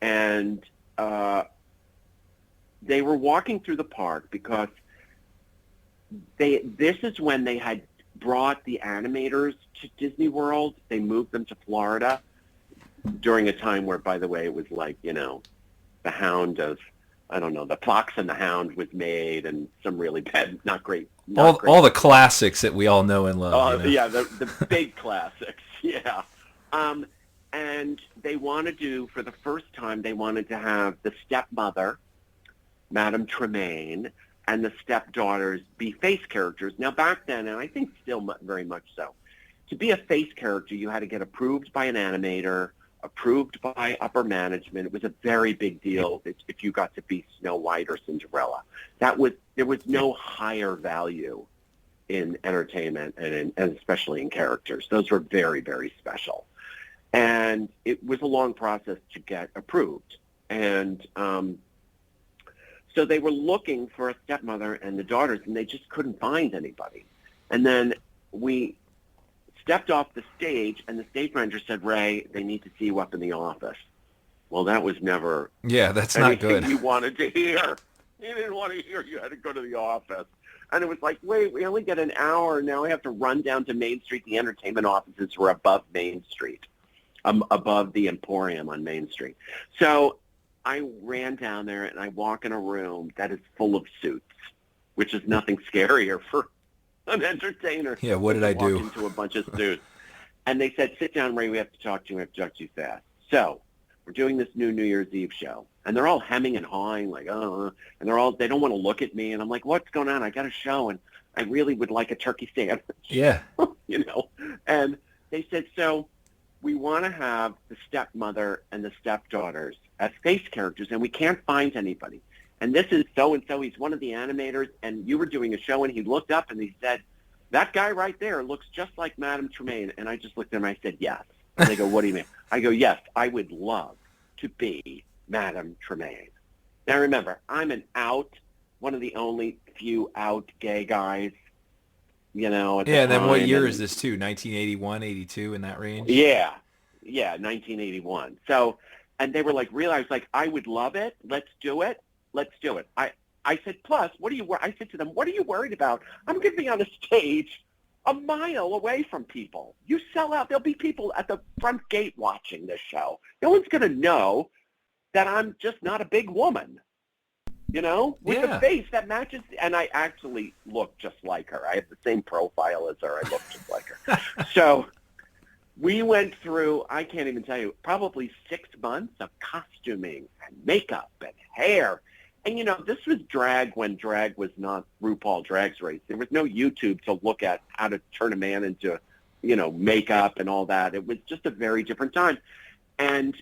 And they were walking through the park because this is when they had brought the animators to Disney World. They moved them to Florida during a time where, by the way, it was like, the Hound of, I don't know, the Fox and the Hound was made, and some really bad, not great. All the classics that we all know and love. Yeah, the big classics, yeah. And they wanted to, for the first time, they wanted to have the stepmother, Madame Tremaine, and the stepdaughters be face characters. Now, back then, and I think still very much so, to be a face character, you had to get approved by an animator, approved by upper management. It was a very big deal if you got to be Snow White or Cinderella. There was no higher value in entertainment and especially in characters. Those were very, very special. And it was a long process to get approved. And So they were looking for a stepmother and the daughters, and they just couldn't find anybody. And then we stepped off the stage, and the stage manager said, "Ray, they need to see you up in the office." Well, that was never that's not anything good. you wanted to hear. You didn't want to hear you had to go to the office. And it was like, wait, we only get an hour. Now I have to run down to Main Street. The entertainment offices were above Main Street, above the Emporium on Main Street. So I ran down there, and I walk in a room that is full of suits, which is nothing scarier for an entertainer. Yeah, what did I do? Walk into a bunch of suits. And they said, "Sit down, Ray, we have to talk to you. We have to talk to you fast." So we're doing this New Year's Eve show. And they're all hemming and hawing, like, and they don't want to look at me. And I'm like, "What's going on? I got a show, and I really would like a turkey sandwich." Yeah. And they said, "So we want to have the stepmother and the stepdaughters as face characters, and we can't find anybody. And this is so-and-so. He's one of the animators, and you were doing a show," and he looked up, and he said, "That guy right there looks just like Madame Tremaine." And I just looked at him, and I said, "Yes." And they go, "What do you mean?" I go, "Yes, I would love to be Madame Tremaine." Now remember, I'm one of the only few out gay guys, at the And then what time. year And is this too? 1981, 82, in that range? Yeah, 1981. So, and they were like, "Really?" I was like, "I would love it. Let's do it. Let's do it." I said, "Plus, I said to them, what are you worried about? I'm going to be on a stage a mile away from people. You sell out. There'll be people at the front gate watching this show. No one's going to know that I'm just not a big woman, with the face that matches." And I actually look just like her. I have the same profile as her. I look just like her. So we went through, I can't even tell you, probably 6 months of costuming and makeup and hair. And, this was drag when drag was not RuPaul Drag Race. There was no YouTube to look at how to turn a man into, makeup and all that. It was just a very different time. And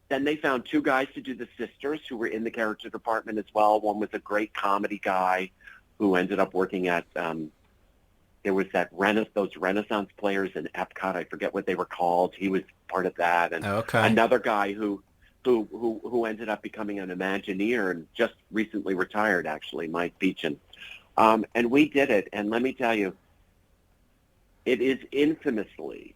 then they found 2 guys to do the sisters who were in the character department as well. One was a great comedy guy who ended up working at, there was those Renaissance players in EPCOT. I forget what they were called. He was part of that. And another guy who ended up becoming an Imagineer and just recently retired, actually, Mike Beechin. And we did it. And let me tell you, it is infamously,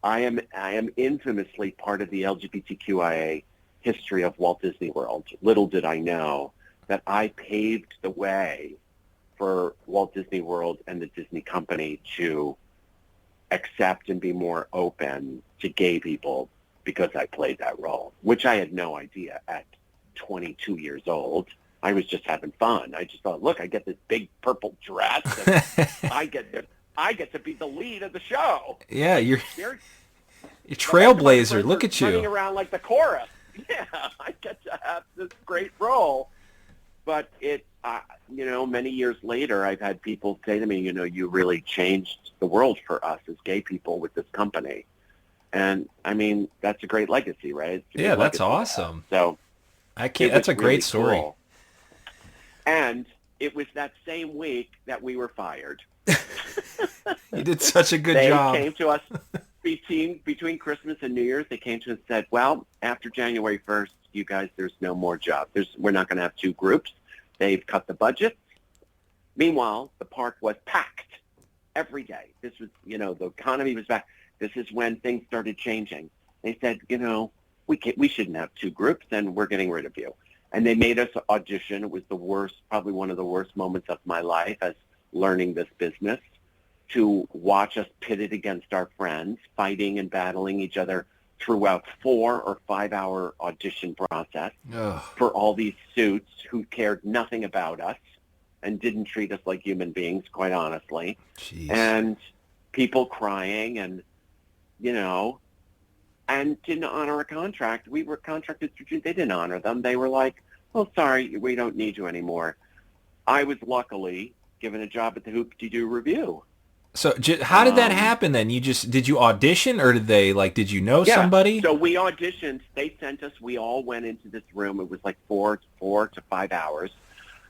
I am infamously part of the LGBTQIA history of Walt Disney World. Little did I know that I paved the way for Walt Disney World and the Disney Company to accept and be more open to gay people because I played that role, which I had no idea at 22 years old. I was just having fun. I just thought, look, I get this big purple dress, and I get to be the lead of the show. Yeah, you're trailblazer. Look at you. Running around like the chorus. Yeah, I get to have this great role. But many years later, I've had people say to me, "You really changed the world for us as gay people with this company." And I mean, that's a great legacy, right? Yeah, that's awesome. So that's a great story. Cool. And it was that same week that we were fired. You did such a good job. They came to us between Christmas and New Year's. They came to us and said, "Well, after January 1st, you guys, there's no more jobs. We're not going to have 2 groups. They've cut the budget." Meanwhile, the park was packed every day. This was, the economy was back. This is when things started changing. They said, we shouldn't have 2 groups, and we're getting rid of you. And they made us audition. It was probably one of the worst moments of my life as learning this business, to watch us pitted against our friends, fighting and battling each other throughout 4 or 5 hour audition process for all these suits who cared nothing about us and didn't treat us like human beings, quite honestly. Jeez. And people crying and didn't honor a contract. We were contracted through, they didn't honor them. They were like, "Oh, sorry, we don't need you anymore." I was luckily given a job at the Hoop-Dee-Doo Revue. So how did that happen then? Did you audition, or did you know somebody? So we auditioned. They sent us. We all went into this room. It was like 4 to 5 hours,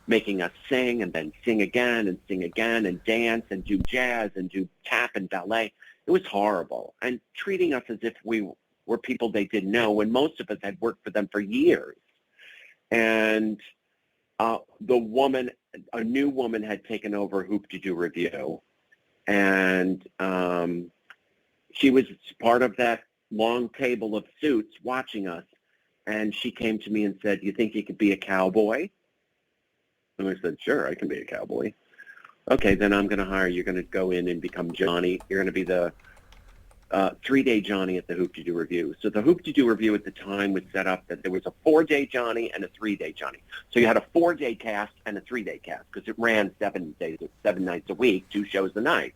making us sing and then sing again and dance and do jazz and do tap and ballet. It was horrible, and treating us as if we were people they didn't know when most of us had worked for them for years. And a new woman had taken over Hoop-Dee-Doo Revue, and she was part of that long table of suits watching us, and she came to me and said, "You think you could be a cowboy?" And I said, "Sure, I can be a cowboy." "Okay, then I'm going to hire you. You're going to go in and become Johnny. You're going to be the 3-day Johnny at the Hoop-Dee-Doo Revue." So the Hoop-Dee-Doo Revue at the time was set up that there was a 4-day Johnny and a 3-day Johnny. So you had a 4-day cast and a 3-day cast because it ran 7 nights a week, 2 shows a night.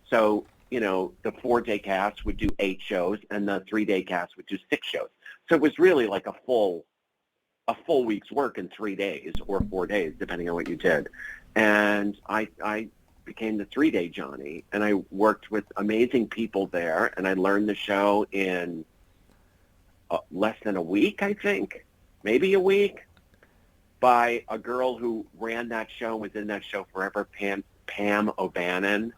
So, the 4-day cast would do 8 shows and the 3-day cast would do 6 shows. So it was really like a full week's work in 3 days or 4 days, depending on what you did. And I became the 3-day Johnny, and I worked with amazing people there, and I learned the show in less than a week, I think, maybe a week, by a girl who ran that show, was in that show forever, Pammy O'Bannon,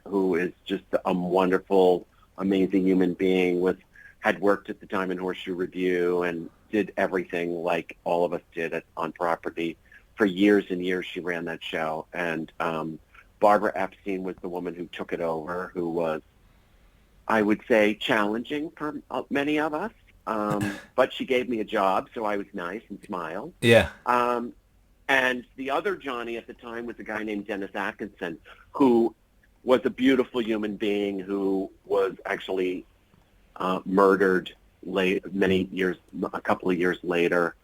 who is just a wonderful, amazing human being, had worked at the Diamond Horseshoe Revue and did everything like all of us did on property. For years and years, she ran that show. And Barbara Epstein was the woman who took it over, who was, I would say, challenging for many of us. But she gave me a job, so I was nice and smiled. Yeah. And the other Johnny at the time was a guy named Dennis Atkinson, who was a beautiful human being who was actually murdered a couple of years later,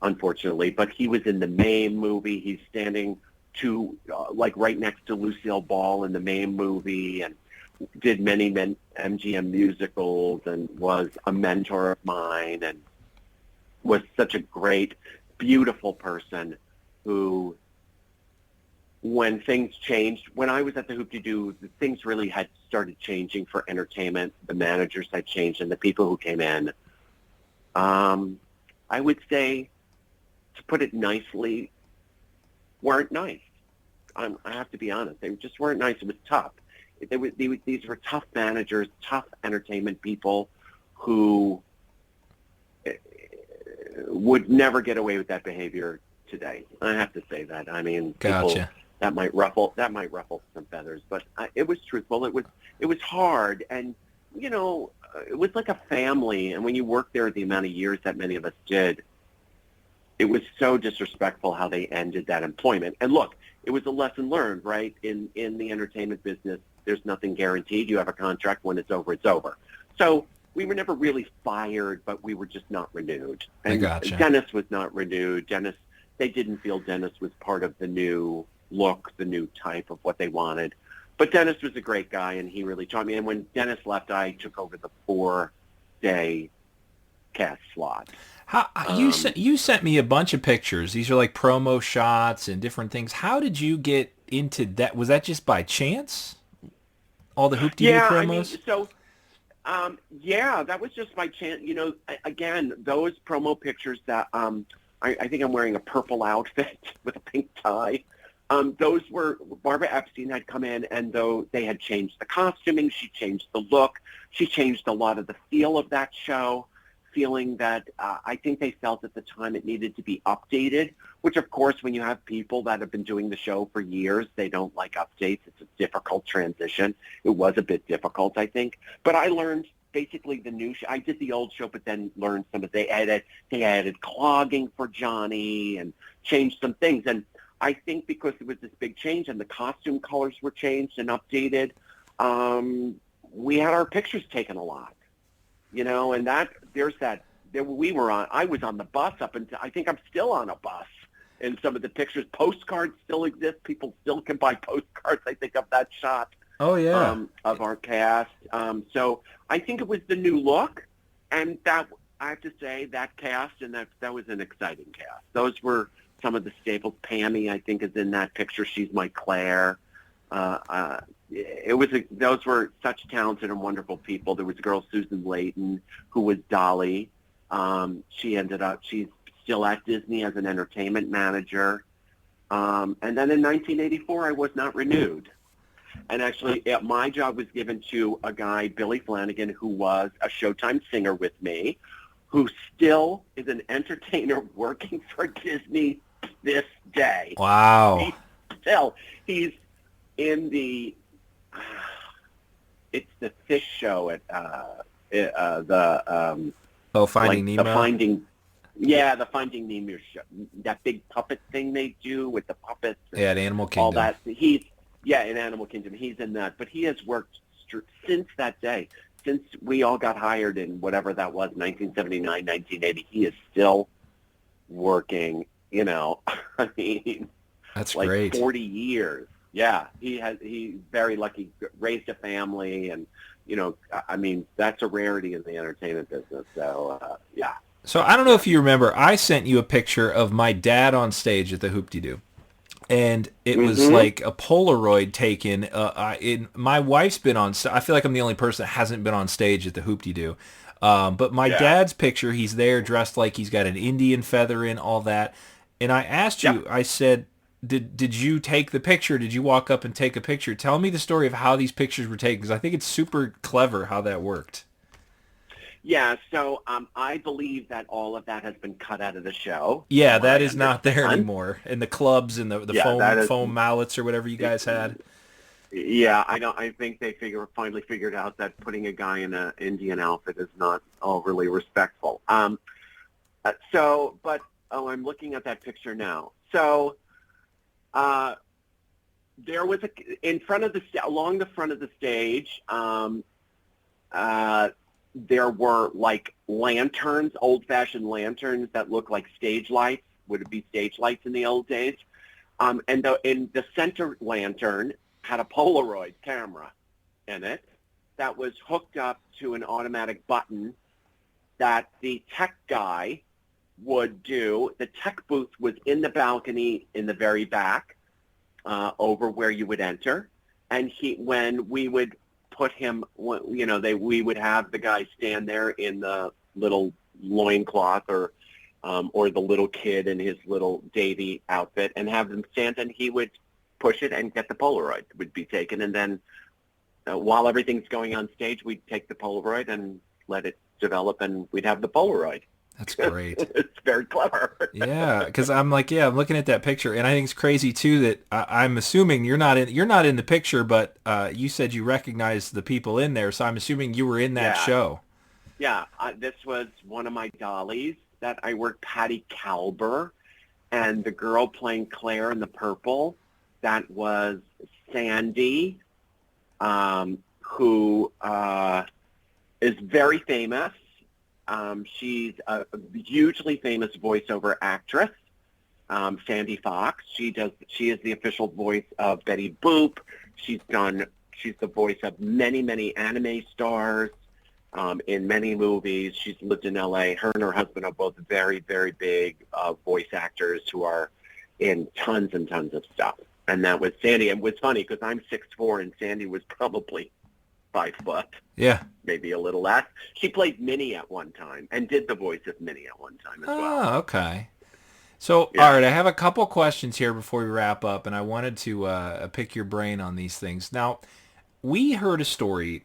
unfortunately. But he was in the Mame movie. He's standing right next to Lucille Ball in the Mame movie, and did many MGM musicals, and was a mentor of mine, and was such a great, beautiful person who, when things changed, when I was at the Hoop-Dee-Doo, things really had started changing for entertainment. The managers had changed, and the people who came in, I would say, to put it nicely, weren't nice. I have to be honest. They just weren't nice. It was tough. These were tough managers, tough entertainment people who would never get away with that behavior today. I have to say that. I mean, Gotcha. That might ruffle some feathers, but it was truthful. It was hard, and it was like a family. And when you work there the amount of years that many of us did, it was so disrespectful how they ended that employment. And look, it was a lesson learned, right? In the entertainment business, there's nothing guaranteed. You have a contract. When it's over, it's over. So we were never really fired, but we were just not renewed. And I gotcha. Dennis was not renewed. They didn't feel Dennis was part of the new look, the new type of what they wanted. But Dennis was a great guy, and he really taught me. And when Dennis left, I took over the 4-day cast slot. You sent me a bunch of pictures. These are like promo shots and different things. How did you get into that? Was that just by chance? All the Hoop-Dee-Doo promos? That was just by chance. Again, those promo pictures that I think I'm wearing a purple outfit with a pink tie. Those were, Barbara Epstein had come in, and though they had changed the costuming, she changed the look, she changed a lot of the feel of that show, feeling that I think they felt at the time it needed to be updated, which of course when you have people that have been doing the show for years, they don't like updates. It's a difficult transition. It was a bit difficult, I think. But I learned basically the new show. I did the old show, but then learned some of they added clogging for Johnny and changed some things. And I think because it was this big change and the costume colors were changed and updated, we had our pictures taken a lot, and I was on the bus up until, I think I'm still on a bus in some of the pictures. Postcards still exist. People still can buy postcards, I think, of that shot. Oh, yeah. Of our cast. So I think it was the new look, and that, I have to say, that cast, and that was an exciting cast. Those were some of the staples. Pammy, I think, is in that picture. She's my Claire. Those were such talented and wonderful people. There was a girl, Susan Layton, who was Dolly. She's still at Disney as an entertainment manager. And then in 1984, I was not renewed. And actually, my job was given to a guy, Billy Flanagan, who was a Showtime singer with me, who still is an entertainer working for Disney this day. Wow. He's in the, it's the fish show at Finding Nemo. The Finding Nemo show. That big puppet thing they do with the puppets. Yeah, at Animal Kingdom. All that. In Animal Kingdom. He's in that. But he has worked since that day. Since we all got hired in whatever that was, 1979, 1980, he is still working, I mean, that's like great. 40 years. Yeah, he's very lucky, raised a family, and, I mean, that's a rarity in the entertainment business. So, yeah. So I don't know if you remember, I sent you a picture of my dad on stage at the Hoop-Dee-Doo. And it was like a Polaroid taken. My wife's been on. I feel like I'm the only person that hasn't been on stage at the Hoop-Dee-Doo. But my dad's picture, he's there dressed like he's got an Indian feather in, all that. And I asked you, I said, did you take the picture? Did you walk up and take a picture? Tell me the story of how these pictures were taken, because I think it's super clever how that worked. Yeah, so I believe that all of that has been cut out of the show. Yeah, that is not there anymore. And the clubs and the foam mallets or whatever you guys had. Yeah, I think they finally figured out that putting a guy in an Indian outfit is not overly respectful. I'm looking at that picture now. So, there was along the front of the stage. There were like lanterns, old-fashioned lanterns that look like stage lights. Would it be stage lights in the old days? And in the center lantern had a Polaroid camera in it that was hooked up to an automatic button that the tech guy would do. The tech booth was in the balcony in the very back, over where you would enter. And when we would put him, we would have the guy stand there in the little loincloth or the little kid in his little Davy outfit and have them stand, and he would push it and get the Polaroid would be taken. And then while everything's going on stage, we'd take the Polaroid and let it develop, and we'd have the Polaroid. That's great. It's very clever. Yeah, because I'm looking at that picture, and I think it's crazy too that I'm assuming you're not in the picture, but you said you recognized the people in there, so I'm assuming you were in that show. Yeah, this was one of my dollies that I worked, Patty Kalber, and the girl playing Claire in the purple, that was Sandy, who is very famous. She's a hugely famous voiceover actress, Sandy Fox. She is the official voice of Betty Boop. She's the voice of many, many anime stars, in many movies. She's lived in LA. Her and her husband are both very, very big voice actors who are in tons and tons of stuff. And that was Sandy. And it was funny because I'm 6'4", and Sandy was probably 5 foot. Yeah. Maybe a little less. She played Minnie at one time and did the voice of Minnie at one time as well. Oh, okay. So, all right, I have a couple questions here before we wrap up, and I wanted to pick your brain on these things. Now, we heard a story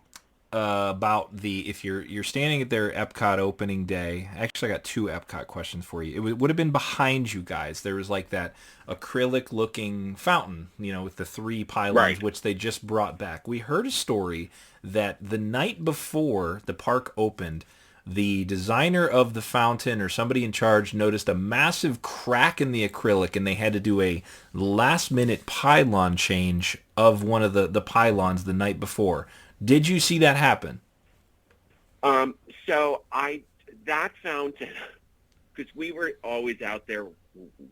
about if you're standing at their EPCOT opening day. Actually, I got 2 EPCOT questions for you. It would have been behind you guys. There was like that acrylic-looking fountain, with the 3 pylons, right, which they just brought back. We heard a story that the night before the park opened, the designer of the fountain or somebody in charge noticed a massive crack in the acrylic, and they had to do a last-minute pylon change of one of the pylons the night before. Did you see that happen? That fountain, because we were always out there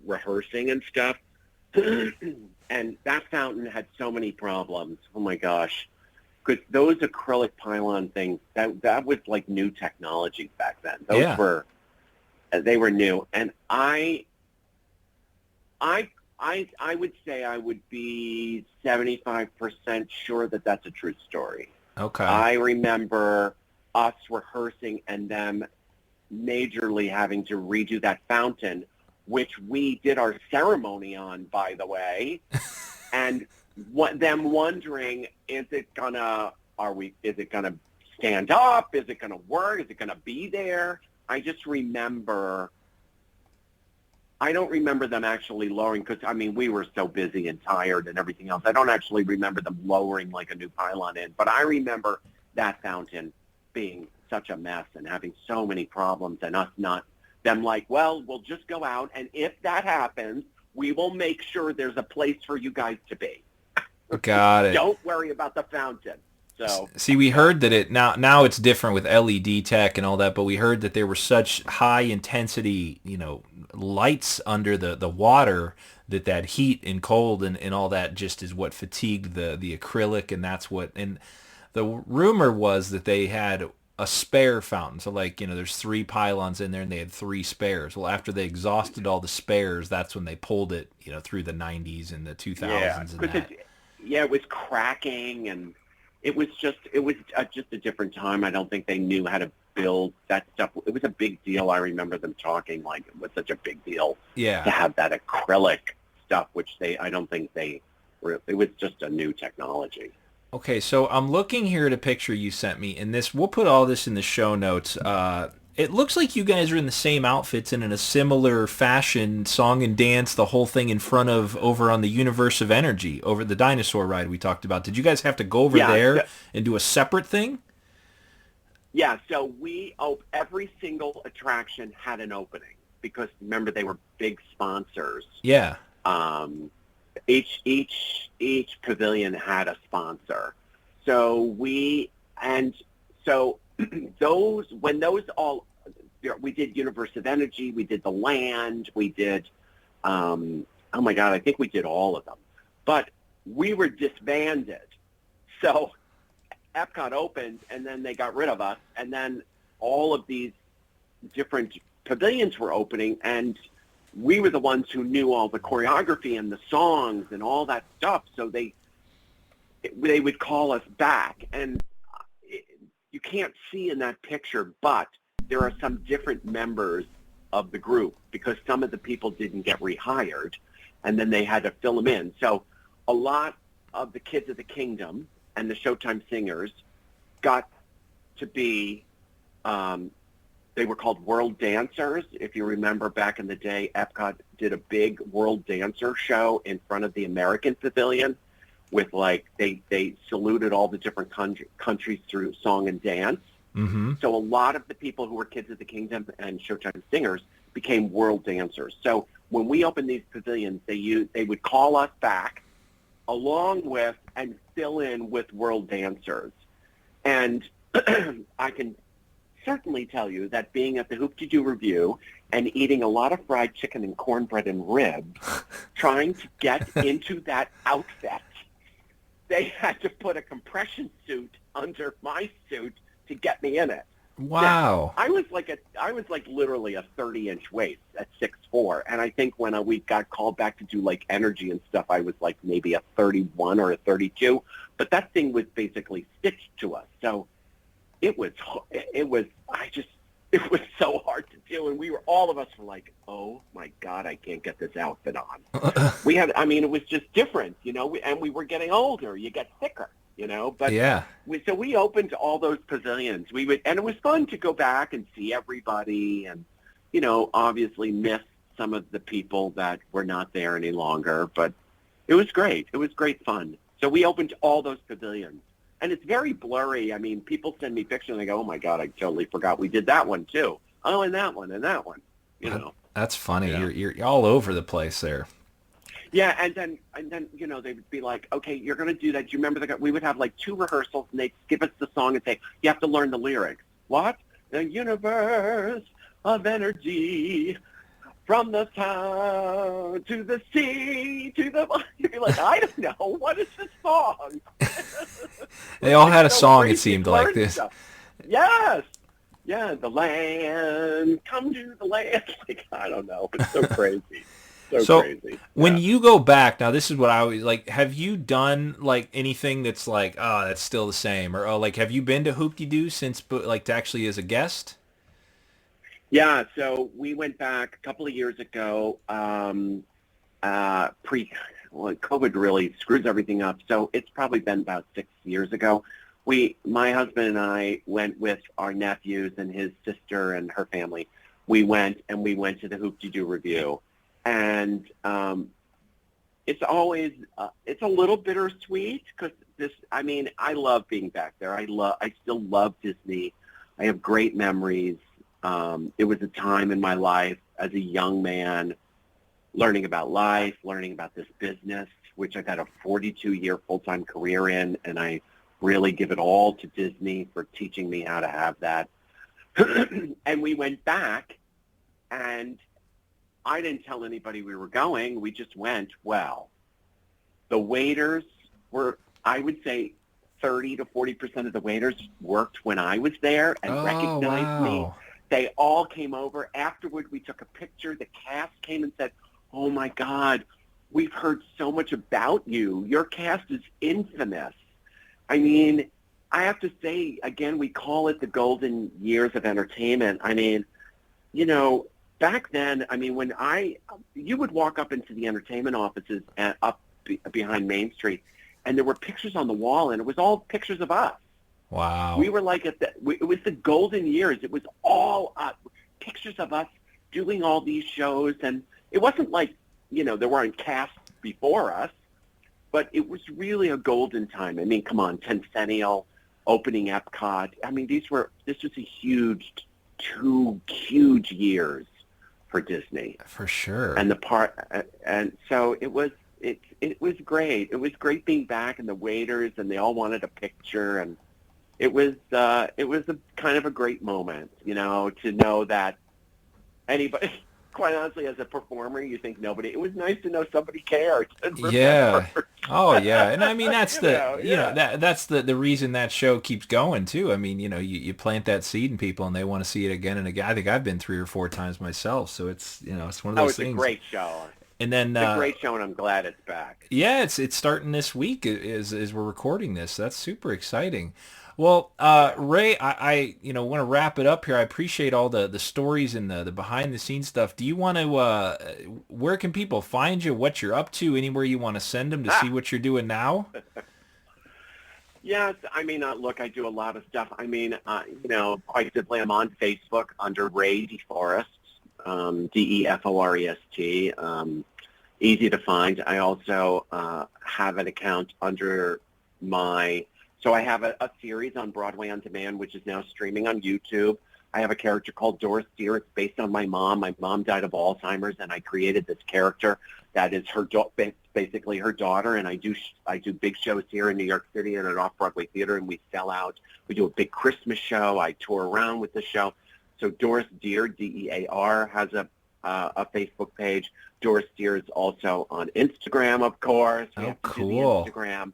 rehearsing and stuff, and that fountain had so many problems. Oh my gosh. Because those acrylic pylon things, that was like new technology back then. Those they were new. And I would say I would be 75% sure that that's a true story. Okay. I remember us rehearsing and them majorly having to redo that fountain, which we did our ceremony on, by the way, and them wondering, is it gonna stand up? Is it gonna work? Is it gonna be there? I just remember. I don't remember them actually lowering because, I mean, we were so busy and tired and everything else. I don't actually remember them lowering like a new pylon in, but I remember that fountain being such a mess and having so many problems and them like, well, we'll just go out, and if that happens, we will make sure there's a place for you guys to be. Got it. Don't worry about the fountain. So see, we heard that it now it's different with LED tech and all that, but we heard that there were such high intensity, lights under the water that heat and cold and all that just is what fatigued the acrylic, and that's what. And the rumor was that they had a spare fountain, so there's 3 pylons in there and they had 3 spares. Well, after they exhausted all the spares, that's when they pulled it, through the 90s and the 2000s. Yeah, and that. It was cracking and. It was just a different time. I don't think they knew how to build that stuff. It was a big deal. I remember them talking like it was such a big deal to have that acrylic stuff, which I don't think it was just a new technology. Okay, so I'm looking here at a picture you sent me, and we'll put all this in the show notes. It looks like you guys are in the same outfits and in a similar fashion, song and dance, the whole thing in front of over on the Universe of Energy, over the dinosaur ride we talked about. Did you guys have to go over there and do a separate thing? Yeah, so every single attraction had an opening because, remember, they were big sponsors. Yeah. Each pavilion had a sponsor. So we did Universe of Energy, we did the land, we did, oh my God, I think we did all of them. But we were disbanded. So EPCOT opened, and then they got rid of us, and then all of these different pavilions were opening, and we were the ones who knew all the choreography and the songs and all that stuff. So they would call us back, and you can't see in that picture, but there are some different members of the group because some of the people didn't get rehired, and then they had to fill them in. So a lot of the Kids of the Kingdom and the Showtime singers got to be, they were called world dancers. If you remember back in the day, EPCOT did a big world dancer show in front of the American Pavilion with they saluted all the different countries through song and dance. Mm-hmm. So a lot of the people who were Kids of the Kingdom and Showtime singers became world dancers. So when we opened these pavilions, they would call us back along with and fill in with world dancers. And I can certainly tell you that being at the Hoop-Dee-Doo Revue and eating a lot of fried chicken and cornbread and ribs, trying to get into that outfit, they had to put a compression suit under my suit to get me in it. Wow. Now, I was like literally a 30-inch waist at 6'4", and I think when we got called back to do like energy and stuff, I was like maybe a 31 or a 32. But that thing was basically stitched to us, so it was so hard to do, and all of us were like, oh my God, I can't get this outfit on. It was just different, and we were getting older. You get thicker. But yeah. We opened all those pavilions. And it was fun to go back and see everybody and, obviously miss some of the people that were not there any longer. But it was great. It was great fun. So we opened all those pavilions. And it's very blurry. I mean, people send me pictures and they go, oh my God, I totally forgot we did that one too. Oh, and that one, and that one, That's funny. Yeah. You're all over the place there. Yeah, and then they would be like, okay, you're going to do that. Do you remember we would have like 2 rehearsals, and they'd give us the song and say, you have to learn the lyrics. What? The universe of energy, from the town to the sea to the... You'd be like, I don't know. What is this song? They all had a song, it seemed like this. Stuff. Yes. Yeah, the land, come to the land. Like, I don't know. It's so crazy. So crazy. When you go back, now this is what I always like, have you done like anything that's like, oh, that's still the same? Or have you been to Hoop-Dee-Doo since to actually as a guest? Yeah, so we went back a couple of years ago, COVID really screws everything up. So it's probably been about 6 years ago. my husband and I went with our nephews and his sister and her family. We went to the Hoop-Dee-Doo Revue, and it's always it's a little bittersweet because I love being back there. I still love Disney. I have great memories. It was a time in my life as a young man, learning about life, learning about this business, which I've had a 42-year full-time career in, and I really give it all to Disney for teaching me how to have that. And we went back, and I didn't tell anybody we were going. We just went. Well, the waiters were, I would say, 30 to 40% of the waiters worked when I was there and recognized me. They all came over. Afterward, we took a picture. The cast came and said, "Oh, my God, we've heard so much about you. Your cast is infamous." I mean, I have to say, again, we call it the golden years of entertainment. I mean, you know, back then, I mean, when you would walk up into the entertainment offices behind Main Street, and there were pictures on the wall, and it was all pictures of us. Wow. We were like it was the golden years. It was all us, pictures of us doing all these shows, and it wasn't like, you know, there weren't casts before us, but it was really a golden time. I mean, come on, Tencennial, opening EPCOT. I mean, this was a two huge years for Disney. For sure. And so it was great. It was great being back, and the waiters, and they all wanted a picture, and it was a kind of a great moment, you know, to know that anybody, quite honestly, as a performer, you think nobody. It was nice to know somebody cared. Yeah. Oh yeah, and I mean that's that's the reason that show keeps going too. I mean, you know, you plant that seed in people, and they want to see it again and again. I think I've been 3 or 4 times myself, so it's, you know, it's one of those things. It's a great show. And then it's a great show, and I'm glad it's back. Yeah, it's starting this week as we're recording this. That's super exciting. Well, Ray, I want to wrap it up here. I appreciate all the stories and the behind the scenes stuff. Do you want to? Where can people find you? What you're up to? Anywhere you want to send them to see what you're doing now? Yes, I mean, look, I do a lot of stuff. I mean, quite simply, I'm on Facebook under Ray DeForest, DeForest. Easy to find. I also have an account under so I have a series on Broadway On Demand, which is now streaming on YouTube. I have a character called Doris Deer. It's based on my mom. My mom died of Alzheimer's, and I created this character that is basically her daughter. And I do big shows here in New York City and at Off-Broadway Theater, and we sell out. We do a big Christmas show. I tour around with the show. So Doris Deer, Dear, has a Facebook page. Doris Deer is also on Instagram, of course. We have to do the Instagram.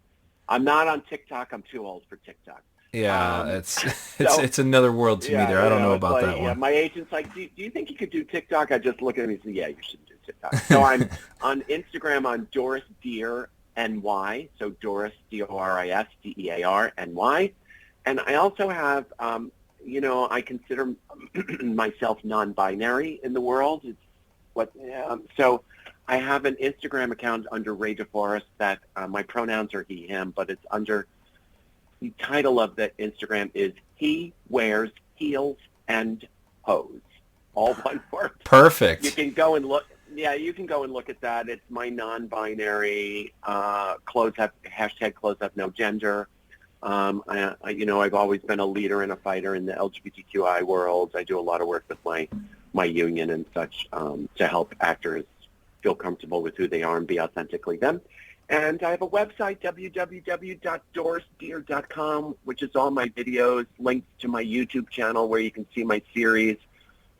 I'm not on TikTok. I'm too old for TikTok. Yeah, it's another world to me there. I don't know about that one. Yeah, my agent's like, do you think you could do TikTok? I just look at him and say, yeah, you should do TikTok. So I'm on Instagram on Doris Deer NY. So Doris, Doris, Dear NY. And I also have, I consider myself non-binary in the world. So I have an Instagram account under Ray DeForest that my pronouns are he, him, but it's under, the title of the Instagram is He Wears Heels and Hose. All one word. Perfect. You can go and look. Yeah, you can go and look at that. It's my non-binary hashtag close up no gender. I've always been a leader and a fighter in the LGBTQI world. I do a lot of work with my union and such to help actors feel comfortable with who they are and be authentically them. And I have a website, www.dorisdeer.com, which is all my videos, links to my YouTube channel where you can see my series,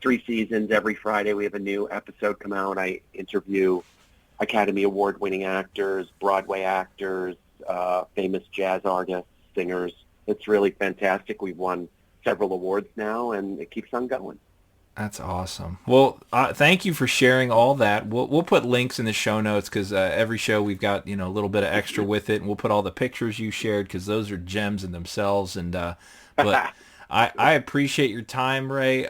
3 seasons. Every Friday we have a new episode come out. I interview Academy Award-winning actors, Broadway actors, famous jazz artists, singers. It's really fantastic. We've won several awards now, and it keeps on going. That's awesome. Well, thank you for sharing all that. We'll put links in the show notes because every show we've got a little bit of extra with it, and we'll put all the pictures you shared because those are gems in themselves. And but I appreciate your time, Ray.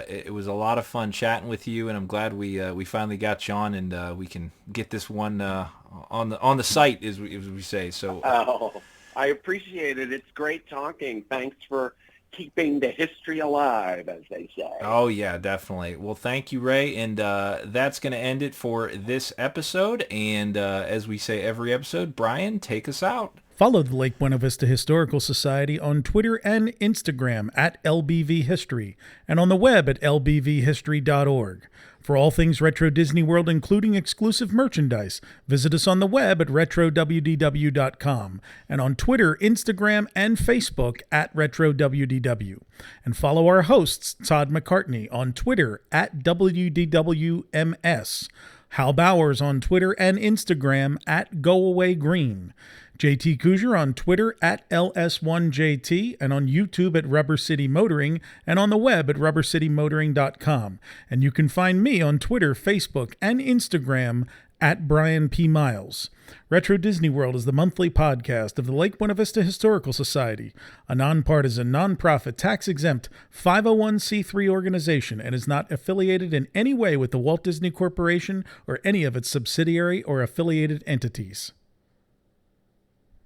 It was a lot of fun chatting with you, and I'm glad we finally got you on, and we can get this one on the site, as we say. So. I appreciate it. It's great talking. Thanks for keeping the history alive, as they say. Oh, yeah, definitely. Well, thank you, Ray. And that's going to end it for this episode. And as we say every episode, Brian, take us out. Follow the Lake Buena Vista Historical Society on Twitter and Instagram at LBV History and on the web at lbvhistory.org. For all things Retro Disney World, including exclusive merchandise, visit us on the web at retrowdw.com and on Twitter, Instagram, and Facebook at RetroWDW. And follow our hosts, Todd McCartney, on Twitter at WDWMS, Hal Bowers on Twitter and Instagram at GoAwayGreen, JT Cougar on Twitter at LS1JT and on YouTube at Rubber City Motoring and on the web at rubbercitymotoring.com. And you can find me on Twitter, Facebook, and Instagram at Brian P. Miles. Retro Disney World is the monthly podcast of the Lake Buena Vista Historical Society, a nonpartisan, nonprofit, tax-exempt 501c3 organization and is not affiliated in any way with the Walt Disney Corporation or any of its subsidiary or affiliated entities.